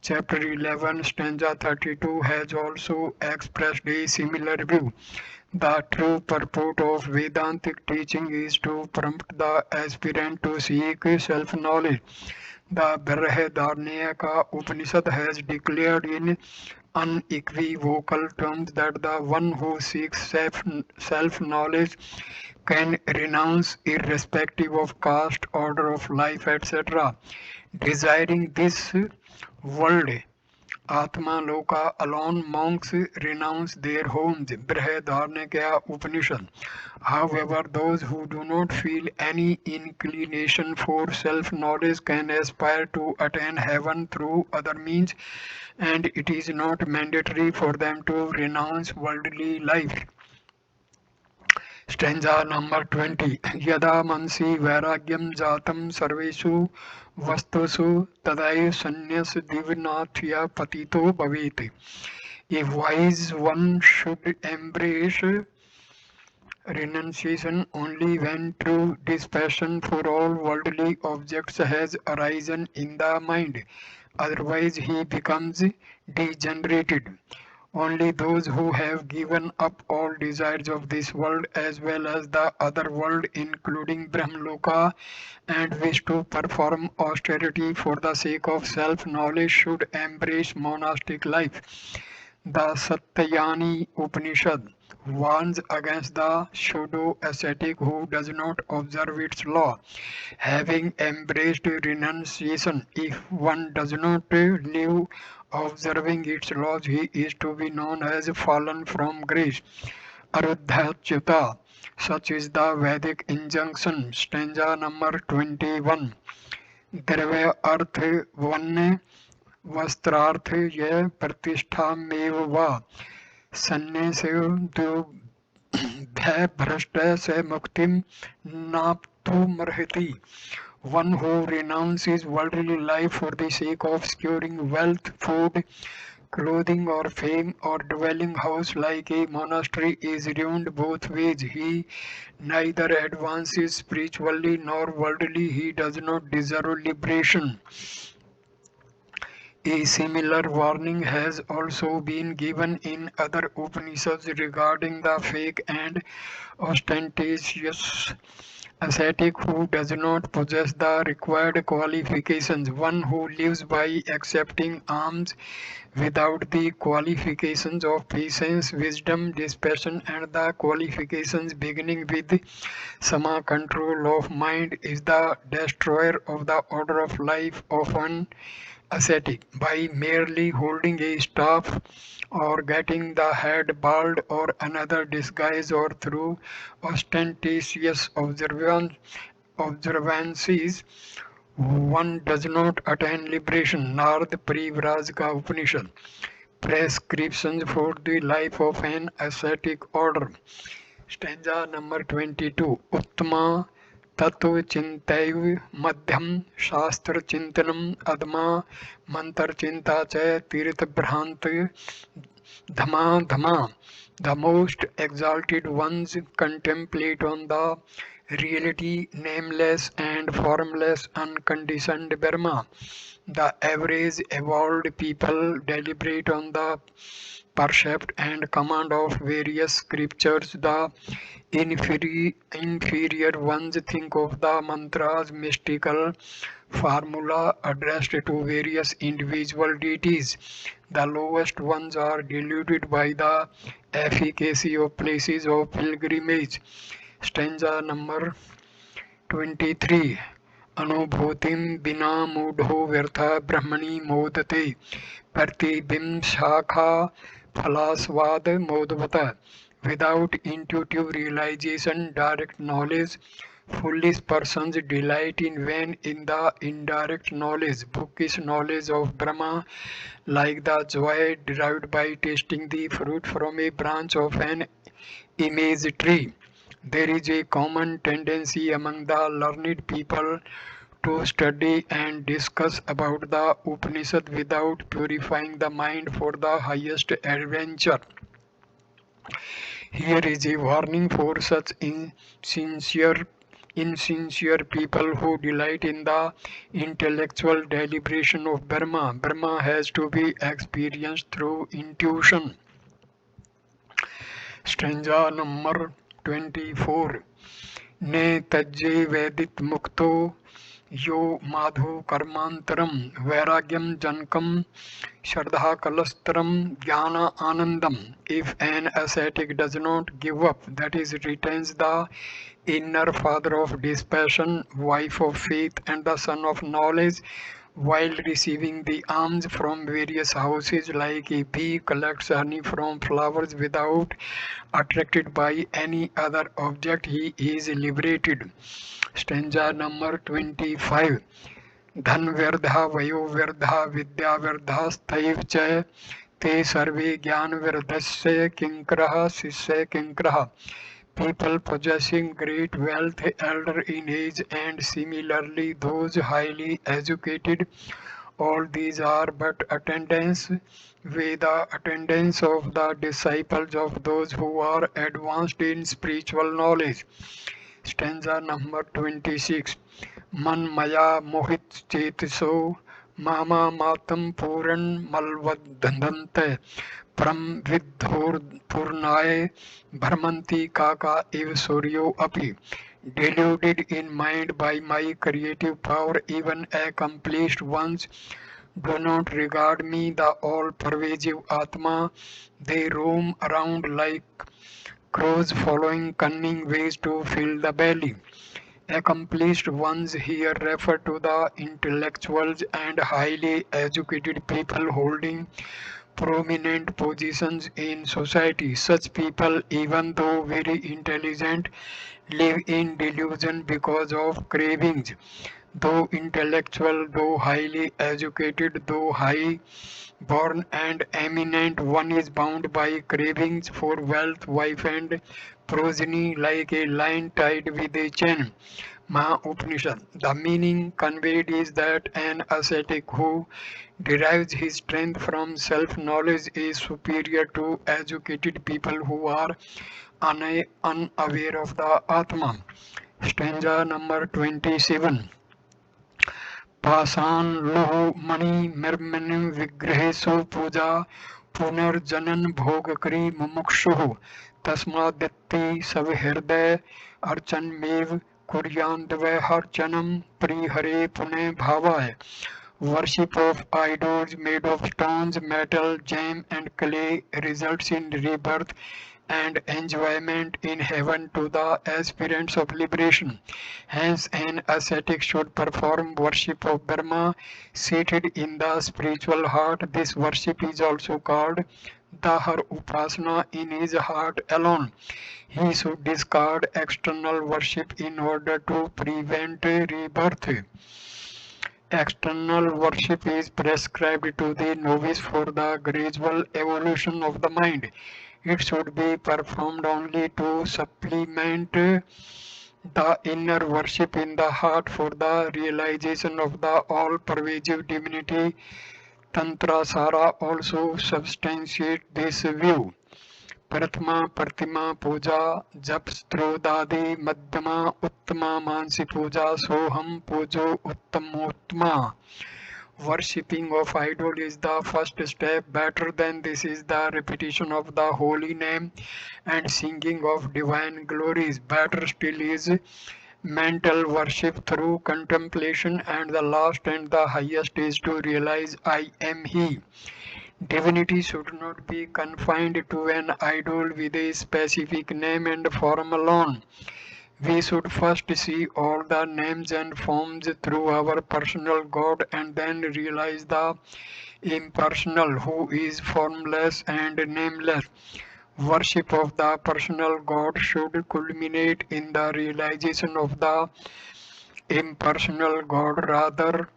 chapter 11, stanza 32, has also expressed a similar view. The true purport of Vedantic teaching is to prompt the aspirant to seek self-knowledge. The Brihadaranyaka Upanishad has declared in unequivocal terms that the one who seeks self-knowledge can renounce irrespective of caste, order of life, etc. Desiring this world Atma Loka alone monks renounce their homes. Brihadaranyaka Upanishad. However, those who do not feel any inclination for self-knowledge can aspire to attain heaven through other means, and it is not mandatory for them to renounce worldly life. Stanza number 20. Yada mansi vairagyam jatam sarveshu vastusu tadai sannyas divnathya patito bhaveti. A wise one should embrace renunciation only when true dispassion for all worldly objects has arisen in the mind. Otherwise, he becomes degenerated. Only those who have given up all desires of this world as well as the other world, including Brahmaloka, and wish to perform austerity for the sake of self-knowledge should embrace monastic life. The Satyayani Upanishad warns against the pseudo-ascetic who does not observe its law. Having embraced renunciation, if one does not live observing its laws, he is to be known as fallen from grace. Arudhachyuta, such is the Vedic injunction. Stanza number 21. द्रव्य अर्थ वन्य वस्त्रार्थ यह प्रतिष्ठामेव वा सन्न्यासे भय भ्रष्ट से मुक्तिम नाप्तुमर्हति. One who renounces worldly life for the sake of securing wealth, food, clothing or fame or dwelling house like a monastery is ruined both ways. He neither advances spiritually nor worldly. He does not deserve liberation. A similar warning has also been given in other Upanishads regarding the fake and ostentatious ascetic who does not possess the required qualifications. One who lives by accepting alms without the qualifications of patience, wisdom, dispassion, and the qualifications beginning with sama control of mind is the destroyer of the order of life of an ascetic. By merely holding a staff or getting the head bald or another disguise or through ostentatious observances, one does not attain liberation. Narad Parivrajaka Upanishad. Prescriptions for the life of an ascetic order. Stanza number 22. Uttama तत्व चिंतैव मध्यम शास्त्र चिंतनम अदमा मंत्र चिंता च तीर्थ भ्रांत धमा धमा. The most exalted ones contemplate on the reality, nameless and formless, unconditioned Brahma. The average evolved people deliberate on the percept and command of various scriptures. The inferior ones think of the mantras, mystical formula addressed to various individual deities. The lowest ones are deluded by the efficacy of places of pilgrimage. Stanza number 23. अनुभूतिं बिना मूढ़ो व्यर्थ ब्रह्मणि मोदते प्रतिबिंब शाखा फलास्वाद मोदवत. Without intuitive realization, direct knowledge, foolish persons delight in vain in the indirect knowledge, bookish knowledge of Brahma, like the joy derived by tasting the fruit from a branch of an image tree. There is a common tendency among the learned people to study and discuss about the Upanishad without purifying the mind for the highest adventure. Here is a warning for such insincere people who delight in the intellectual deliberation of Brahma. Brahma has to be experienced through intuition. Stanza number 24. Ne tajje vedit mukto यो माधु कर्मांतरम वैराग्यम जनकम श्रद्धा कलस्तरम ज्ञान आनंदम. If an ascetic does not give up, that is, retains the inner father of dispassion, wife of faith, and the son of knowledge, while receiving the alms from various houses, like a bee collects honey from flowers without attracted by any other object, he is liberated. Stanza number 25. धन व्यर्था वयो व्यर्था विद्या व्यर्था स्थैव च ते सर्वे ज्ञान व्यर्थस्य किंकरः शिष्य किंकरः. People possessing great wealth, elder in age, and similarly those highly educated, all these are but attendants, Veda attendants of the disciples of those who are advanced in spiritual knowledge. Stanza number 26. Man maya mohit chetiso mama matam puran malvadhante pram vidhur purnaye bharmanti kaka ev suryo api. Deluded in mind by my creative power, even accomplished ones do not regard me, the all-pervasive Atma. They roam around like crows following cunning ways to fill the belly. Accomplished ones here refer to the intellectuals and highly educated people holding prominent positions in society. Such people, even though very intelligent, live in delusion because of cravings. Though intellectual, though highly educated, though high born and eminent, one is bound by cravings for wealth, wife, and progeny like a lion tied with a chain. Upanishad. The meaning conveyed is that an ascetic who derives his strength from self-knowledge is superior to educated people who are unaware of the Atma. Stanza number 27. पाषाण लोह मणि मर्मण विग्रहेशु पूजा पुनर्जनन भोग करी मुमुक्षु तस्माद्यति सब हृदय अर्चनमेव कुर्यान्दवहर्चनम प्रिहरे पुनः भावाय. Worship of idols made of stones, metal, jam, and clay results in rebirth and enjoyment in heaven to the aspirants of liberation. Hence, an ascetic should perform worship of Brahma seated in the spiritual heart. This worship is also called Dahar Upasana in his heart alone. He should discard external worship in order to prevent rebirth. External worship is prescribed to the novice for the gradual evolution of the mind. It should be performed only to supplement the inner worship in the heart for the realization of the all-pervasive divinity. Tantra Sara also substantiates this view. प्रथमा प्रतिमा पूजा जप स्त्रोदादि मध्यमा उत्तमा मानसी पूजा सोहम पूजो उत्तमोत्तमा. Worshipping of idol is the first step. Better than this is the repetition of the holy name and singing of divine glories. Better still is mental worship through contemplation, and the last and the highest is to realize I am He. Divinity should not be confined to an idol with a specific name and form alone. We should first see all the names and forms through our personal God and then realize the impersonal who is formless and nameless. Worship of the personal God should culminate in the realization of the impersonal God. Rather,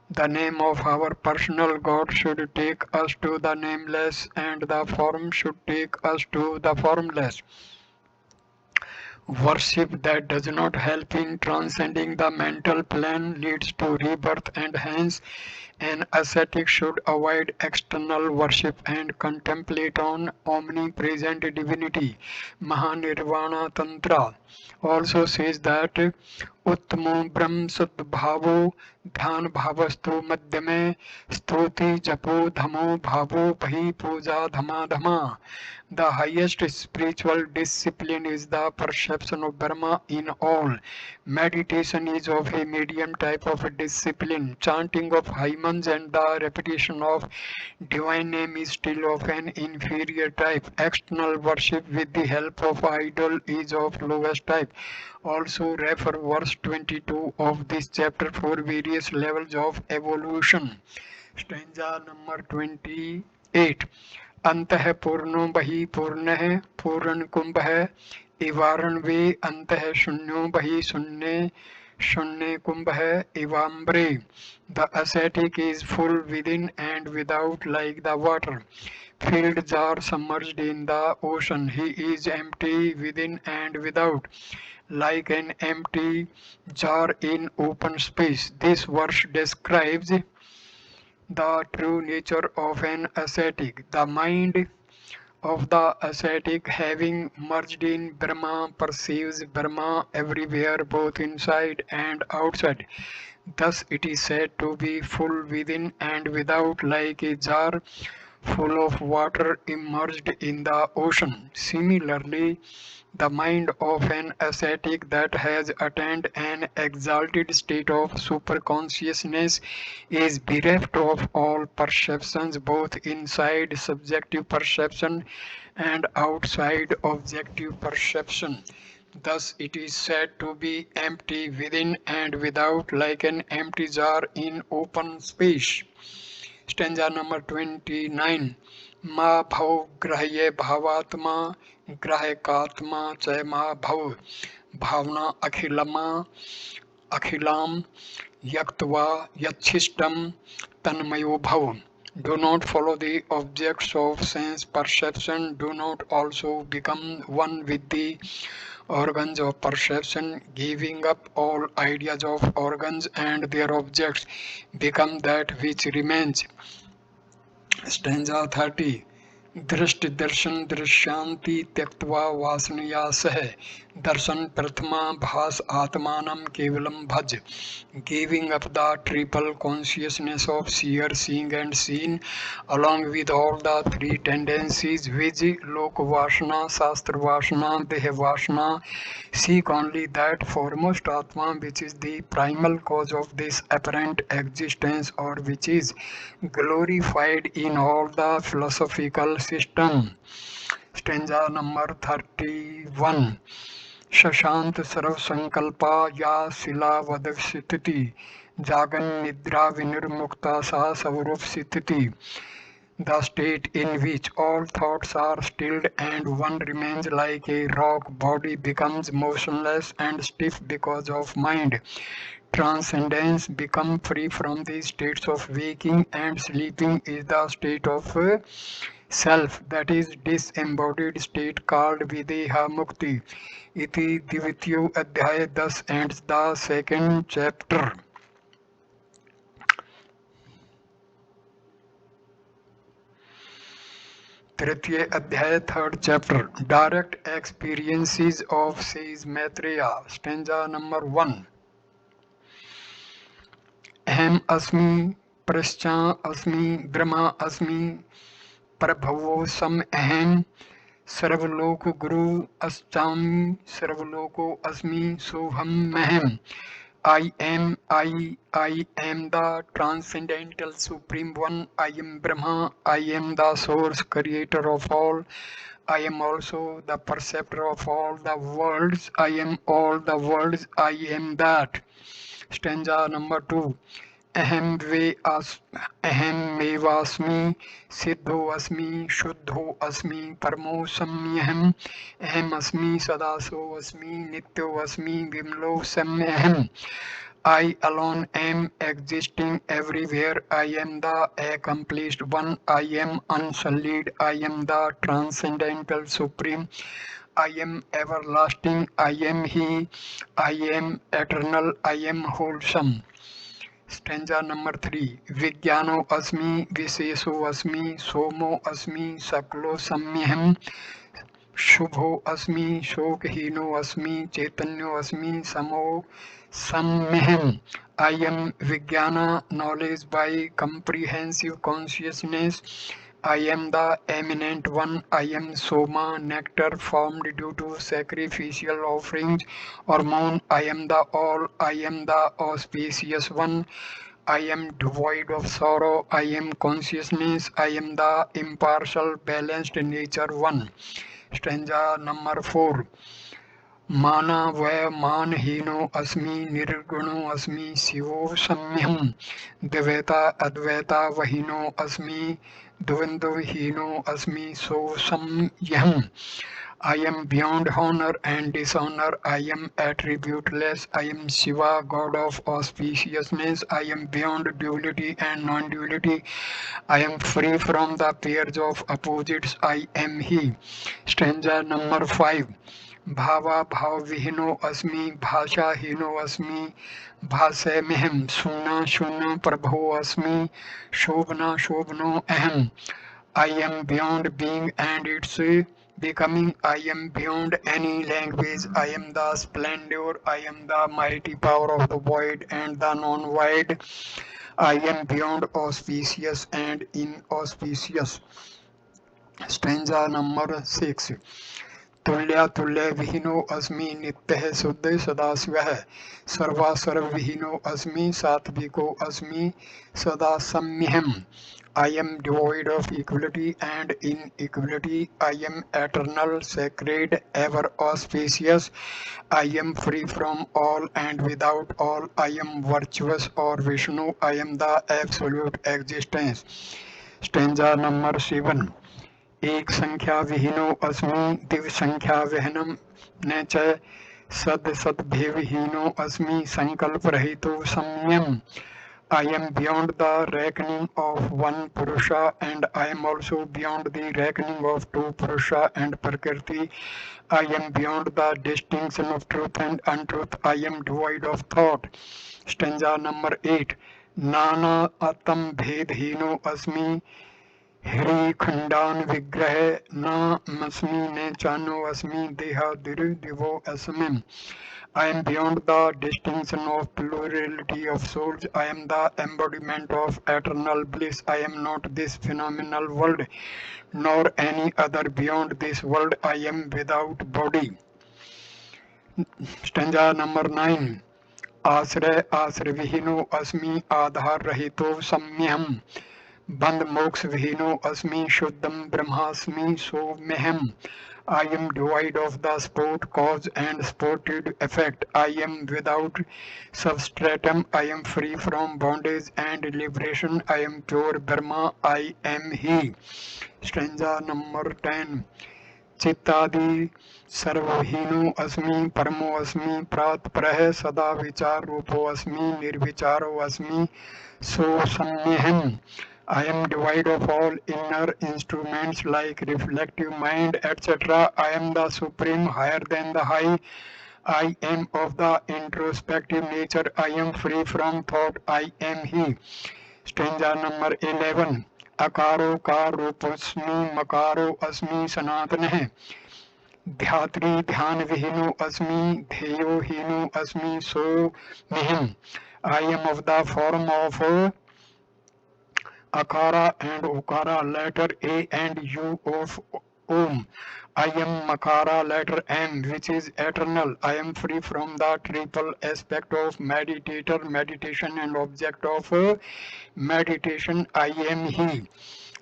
the name of our personal God should take us to the nameless, and the form should take us to the formless. Worship that does not help in transcending the mental plane leads to rebirth, and hence an ascetic should avoid external worship and contemplate on omnipresent divinity. Mahanirvana Tantra also says that Uttamo Brahm Sadbhavo Dhyan Bhavastu Madhyame Stuti Japo Dhamo Bhavo Bhi Puja Dhama Dhama. The highest spiritual discipline is the perception of Brahma in all. Meditation is of a medium type of discipline. Chanting of hymns and the repetition of divine name is still of an inferior type. External worship with the help of idol is of lowest type. Also refer verse 22 of this chapter for various various levels of evolution. Stanza number 28. अंतः पूर्णो बहि पूर्णः पूर्ण कुंभ है इवारण वे अंतः शून्यो बहि शून्य शून्य कुंभ है इवाम्bre. The ascetic is full within and without like the water filled jar submerged in the ocean. He is empty within and without like an empty jar in open space. This verse describes the true nature of an ascetic. The mind of the ascetic, having merged in Brahma, perceives Brahma everywhere, both inside and outside. Thus it is said to be full within and without, like a jar full of water immersed in the ocean. Similarly, the mind of an ascetic that has attained an exalted state of superconsciousness is bereft of all perceptions, both inside subjective perception and outside objective perception. Thus it is said to be empty within and without, like an empty jar in open space. Stanza number 29. Ma bhav grahye bhavatma grahekatma च ma bhav bhavna akhilam yaktva yachishtam tanmayo bhav. Do not follow the objects of sense perception. Do not also become one with the organs of perception, giving up all ideas of organs and their objects. Become that which remains. Stanza 30. दृष्टि दर्शन दृश्यांति त्यक्त्वा वासनया सह दर्शन प्रथमा भास आत्मानं केवलम भज. Giving up the triple consciousness of seer, seeing and seen, along with all the three tendencies which lok vasana, shastra vasana, deha vasana, seek only that foremost atma which is the primal cause of this apparent existence, or which is glorified in all the philosophical system. Stanza number 31. Shashant सर्व संकल्पा या शिलावद स्थिति जागन निद्रा विनिर्मुक्ता सा स्वरूप स्थिति. The state in which all thoughts are stilled and one remains like a rock body becomes motionless and stiff because of mind. Transcendence, become free from the states of waking and sleeping, is the state of self, that is disembodied state called Videha Mukti. Iti Divityu Adhyaya. Thus ends the second chapter. Tritiya Adhyaya, third chapter. Direct experiences of says Maitreya. Stanza number 1. Aham asmi prascha asmi brahma asmi prabhavo sam aham सर्वलोक गुरु अस्चामी सर्वलोको अस्मि सोहम Meham. I am the transcendental supreme one. I am Brahma. I am the source creator of all. I am also the perceptor of all the worlds. I am all the worlds. I am that. Stanza number 2. अहम मेवास्मि सिद्धो अस्मि शुद्धो अस्मि परमो सम्यहम्. अहम अस्मि सदासो अस्मि नित्यो अस्मि विमलो सम्यहम्. I alone am existing everywhere. I am the accomplished one. I am unsullied. I am the transcendental supreme. I am everlasting. I am He. I am eternal. I am wholesome. Stanza number 3. Vigyano asmi viseso asmi somo asmi saklo samyaham shubho asmi shokhino asmi chaitanyo asmi samo samyaham. I am Vijnana, knowledge by comprehensive consciousness. I am the eminent one. I am Soma, nectar formed due to sacrificial offerings or moon. I am the all. I am the auspicious one. I am devoid of sorrow. I am consciousness. I am the impartial, balanced nature one. Stanza number 4. माना वै मानहीनो अस्मि निर्गुणो अस्मि शिवो सम्यहम् द्वैता अद्वैता वहीनो अस्मि द्वन्द्वहीनो अस्मि सो सम्यहम् I am beyond honor and dishonor. I am attributeless. I am Shiva, God of auspiciousness. I am beyond duality and non-duality. I am free from the pairs of opposites. I am He. Stanza number 5. भावा भाव विहीनो अस्मि भाषा हीनो अस्मि भाषे महम शून्य शून्य प्रभो अस्मि शोभना शोभनो अहम I am beyond being and its becoming. I am beyond any language. I am the splendor. I am the mighty power of the void and the non-void. I am beyond auspicious and inauspicious. Stanza number 6. तुल्या तुल्य विहीनो अस्मि नित्यः शुद्ध सदाशिवः सर्वा सर्व विहीनो अस्मि सात्विको अस्मि सदा सम्यहम् I am devoid of equality and inequality. I am eternal, sacred, ever auspicious. I am free from all and without all. I am virtuous or Vishnu. I am the absolute existence. Stanza number 7. एक संख्या विहीनो अस्मि दिव्य संख्या विहीनम न च सद सद्भिहीनो अस्मि संकल्प रहितो सम्यम I am beyond the reckoning of one Purusha and I am also beyond the reckoning of two Purusha and Prakriti. I am beyond the distinction of truth and untruth. I am devoid of thought. Stanza number 8. Nana atam bhedhino asmi Hri Khandan Vigrah Na Masmi Ne Chano Asmi Deha Dir Divo Asmim. I am beyond the distinction of plurality of souls. I am the embodiment of eternal bliss. I am not this phenomenal world, nor any other beyond this world. I am without body. Stanza number 9. आश्रय आश्रय विहीनो अस्मि आधार रहितो सम्यहम् बंध मोक्ष विहीनो अस्मि शुद्धम ब्रह्मास्मि सोम्यहम् I am devoid of the sport cause and sported effect. I am without substratum. I am free from bondage and liberation. I am pure Brahma. I am He. Stanza number 10. चित्तादि सर्वहीनो अस्मि परमो अस्मि प्रातपरः सदा विचार रूपो अस्मि निर्विचारो अस्मि सो सम्यहम् I am devoid of all inner instruments like reflective mind, etc. I am the supreme higher than the high. I am of the introspective nature. I am free from thought. I am He. Stanza number 11. Akaro ka rupasmi makaro asmi sanatanah. ध्यात्री ध्यान विहीनो अस्मि ध्येयो हीनो अस्मि सो मिहिम I am of the form of Akara and Ukara, letter A and U of Om. I am Makara, letter M, which is eternal. I am free from the triple aspect of meditator, meditation, and object of meditation. I am He.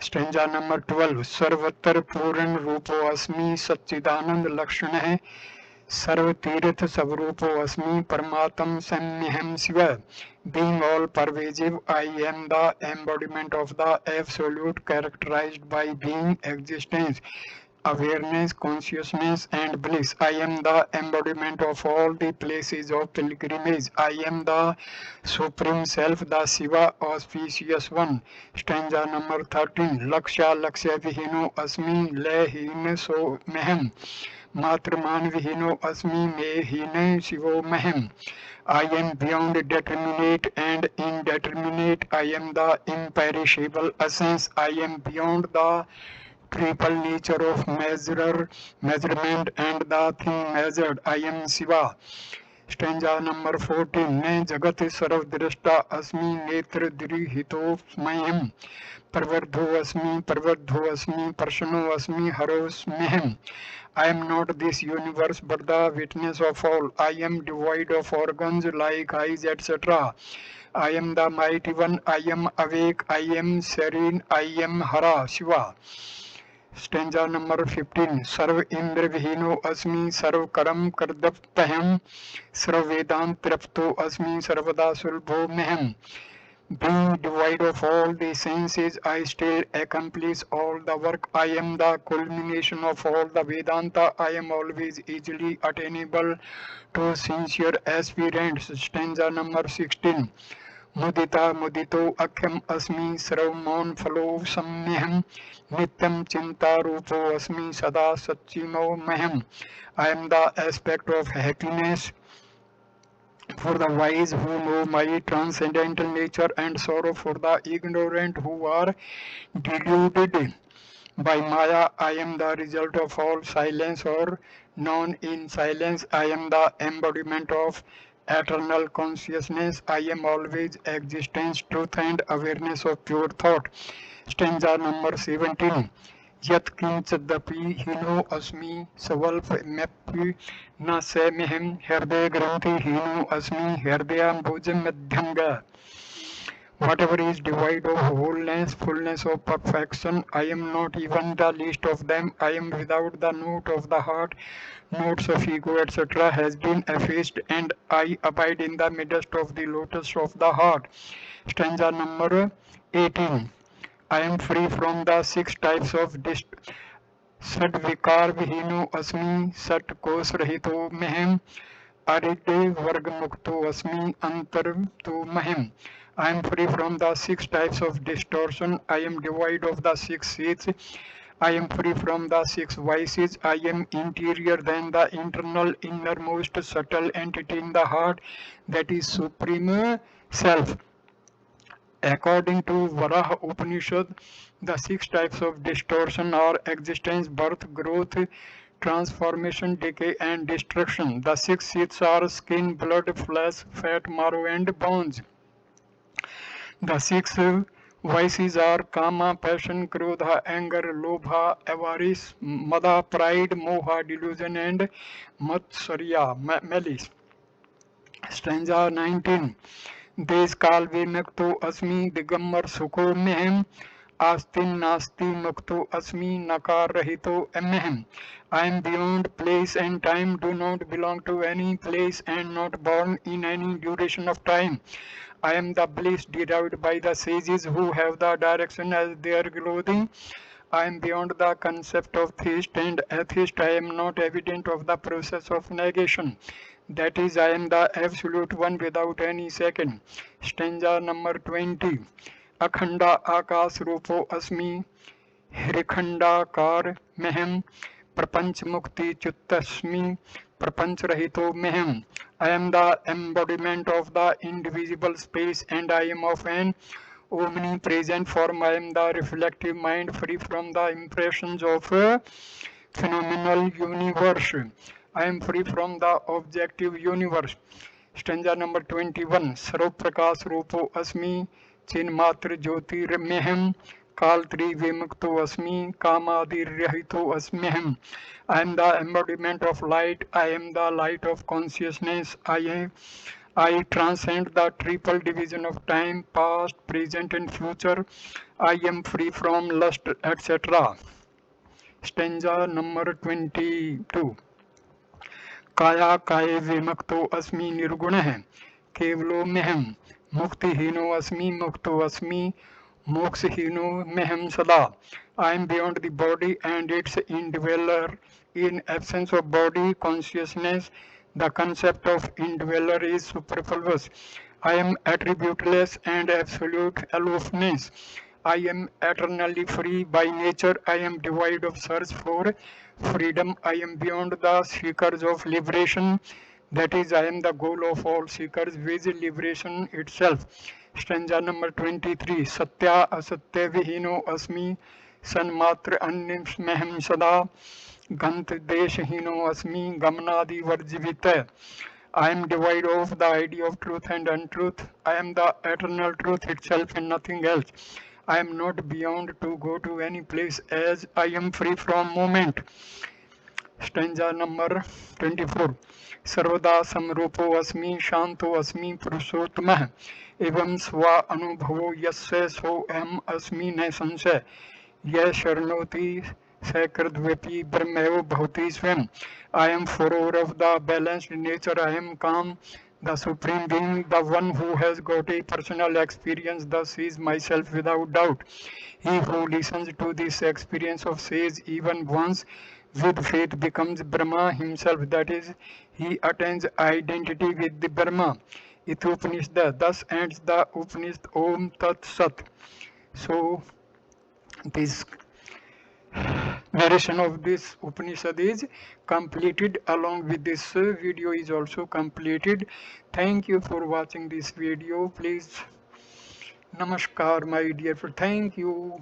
Stanza number 12. सर्वत्र पूर्ण रूपो अस्मि सच्चिदानंद लक्षण है सर्व तीर्थ स्वरूपो अस्मि परमात्म सम्यहम् Shiv being all pervasive I am the embodiment of the absolute characterized by being existence awareness consciousness and bliss I am the embodiment of all the places of pilgrimage I am the supreme self the Shiva auspicious one stanza number 13 laksha laksya vihino asmi lehin so mehem मात्रमान विहीनो अस्मि में हीने शिवो Meham I am beyond determinate and indeterminate. I am the imperishable essence. I am beyond the triple nature of measurement and the thing measured. I am Shiva. Stanza number 14. मैं जगत सर्वदृष्टा अस्मि नेत्र दृहितो स्मयम् प्रवर्धो अस्मि प्रसन्नो अस्मि हरोस्म्यहम् I am not this universe but the witness of all. I am devoid of organs like eyes, etc. I am the mighty one. I am awake. I am serene. I am Hara, Shiva. Stanza number 15. Sarv Indra Vihino Asmi Sarv Karam Kardapaham Sarv Vedant Trapto Asmi Sarvada Sulbho Mehem. Being devoid of all the senses, I still accomplish all the work. I am the culmination of all the Vedanta. I am always easily attainable to sincere aspirants. Stanza number 16. Mudita mudito akham asmi sarvamon phalo samyaham nityam chinta rupo asmi sada satchino maham. I am the aspect of happiness for the wise who know my transcendental nature, and sorrow for the ignorant who are deluded by Maya. I am the result of all silence or known in silence. I am the embodiment of eternal consciousness. I am always existence, truth, and awareness of pure thought. Stanza number 17. Yat kinchadapi hino asmi savalpamyapi na semihim hriday granthi hino asmi hridayam bhujam madhyanga. Whatever is devoid of wholeness, fullness of perfection, I am not even the least of them. I am without the note of the heart, notes of ego, etc. has been effaced, and I abide in the midst of the lotus of the heart. Stanza number 18. I am free from the six types of Sadvikar Vihino Asmi Sat Kos Rahito Mehem Arite Varg Mukto Asmi Antar Tu Mahim. I am free from the six types of distortion. I am devoid of the six seeds. I am free from the six vices. I am interior than the internal, innermost subtle entity in the heart, that is Supreme Self. According to Vedanta Upanishad, the six types of distortion are existence, birth, growth, transformation, decay, and destruction. The six seeds are skin, blood, flesh, fat, marrow, and bones. The six vices are kama, passion, krodha, anger, lobha, avarice, mada, pride, moha, delusion, and matsarya, malice. Stanza 19. देश काल विमुक्तो अस्मि दिगंबर सुखो mayhem आस्तिन नास्ति मुक्तो अस्मि नकार रहितो अमेहम. I am beyond place and time, do not belong to any place, and not born in any duration of time. I am the bliss derived by the sages who have the direction as their clothing. I am beyond the concept of theist and atheist. I am not evident of the process of negation. That is, I am the absolute one without any second. Stanza number 20. Akhanda Akas Rupo Asmi Hrikhanda Mehem Prapanch Mukti Chuttasmi Prapanch Rahito Mehem. I am the embodiment of the indivisible space, and I am of an omnipresent form. I am the reflective mind free from the impressions of a phenomenal universe. I am free from the objective universe. Stanza number 21. Sarv Prakash Rupo Asmi Chin Matra Jyoti Mehem Kal Tri Vimukto Asmi Kamadi Rahito Asmehem. I am the embodiment of light. I am the light of consciousness. I transcend the triple division of time, past, present, and future. I am free from lust, etc. Stanza number 22. काया काये विमुक्तो अस्मि निर्गुणः केवलो mayhem मुक्तिहीनो अस्मि मुक्तो अस्मि मोक्षहीनो mayhem सदा. I am beyond the body and its indweller. In absence of body consciousness, the concept of indweller is superfluous. I am attributeless and absolute aloofness. I am eternally free by nature. I am devoid of search for freedom. I am beyond the seekers of liberation. That is, I am the goal of all seekers, with liberation itself. Stanza number 23. Satya asatya vihino asmi sanmatra annimsmehem sada gant deshhino asmi gamnadi varjivita. I am devoid of the idea of truth and untruth. I am the eternal truth itself and nothing else. I am not beyond to go to any place, as I am free from movement. Stanza number 24. Sarvada samrupo asmi shanto asmi purushottamah evam sva anubhavo yasya so aham asmi na sansay. Yes, Sharnoti Sakradvapi Brahmeo Bhavati Swam. I am follower of the balanced nature. I am calm. The Supreme Being, the one who has got a personal experience, thus sees myself without doubt. He who listens to this experience of sage even once with faith becomes Brahma himself. That is, he attains identity with the Brahma. Upanishad. Thus ends the Upanishad Om Tat Sat. So, this narration of this Upanishad is completed. Along with this video is also completed. Thank you for watching this video. Please, namaskar, my dear friend. Thank you.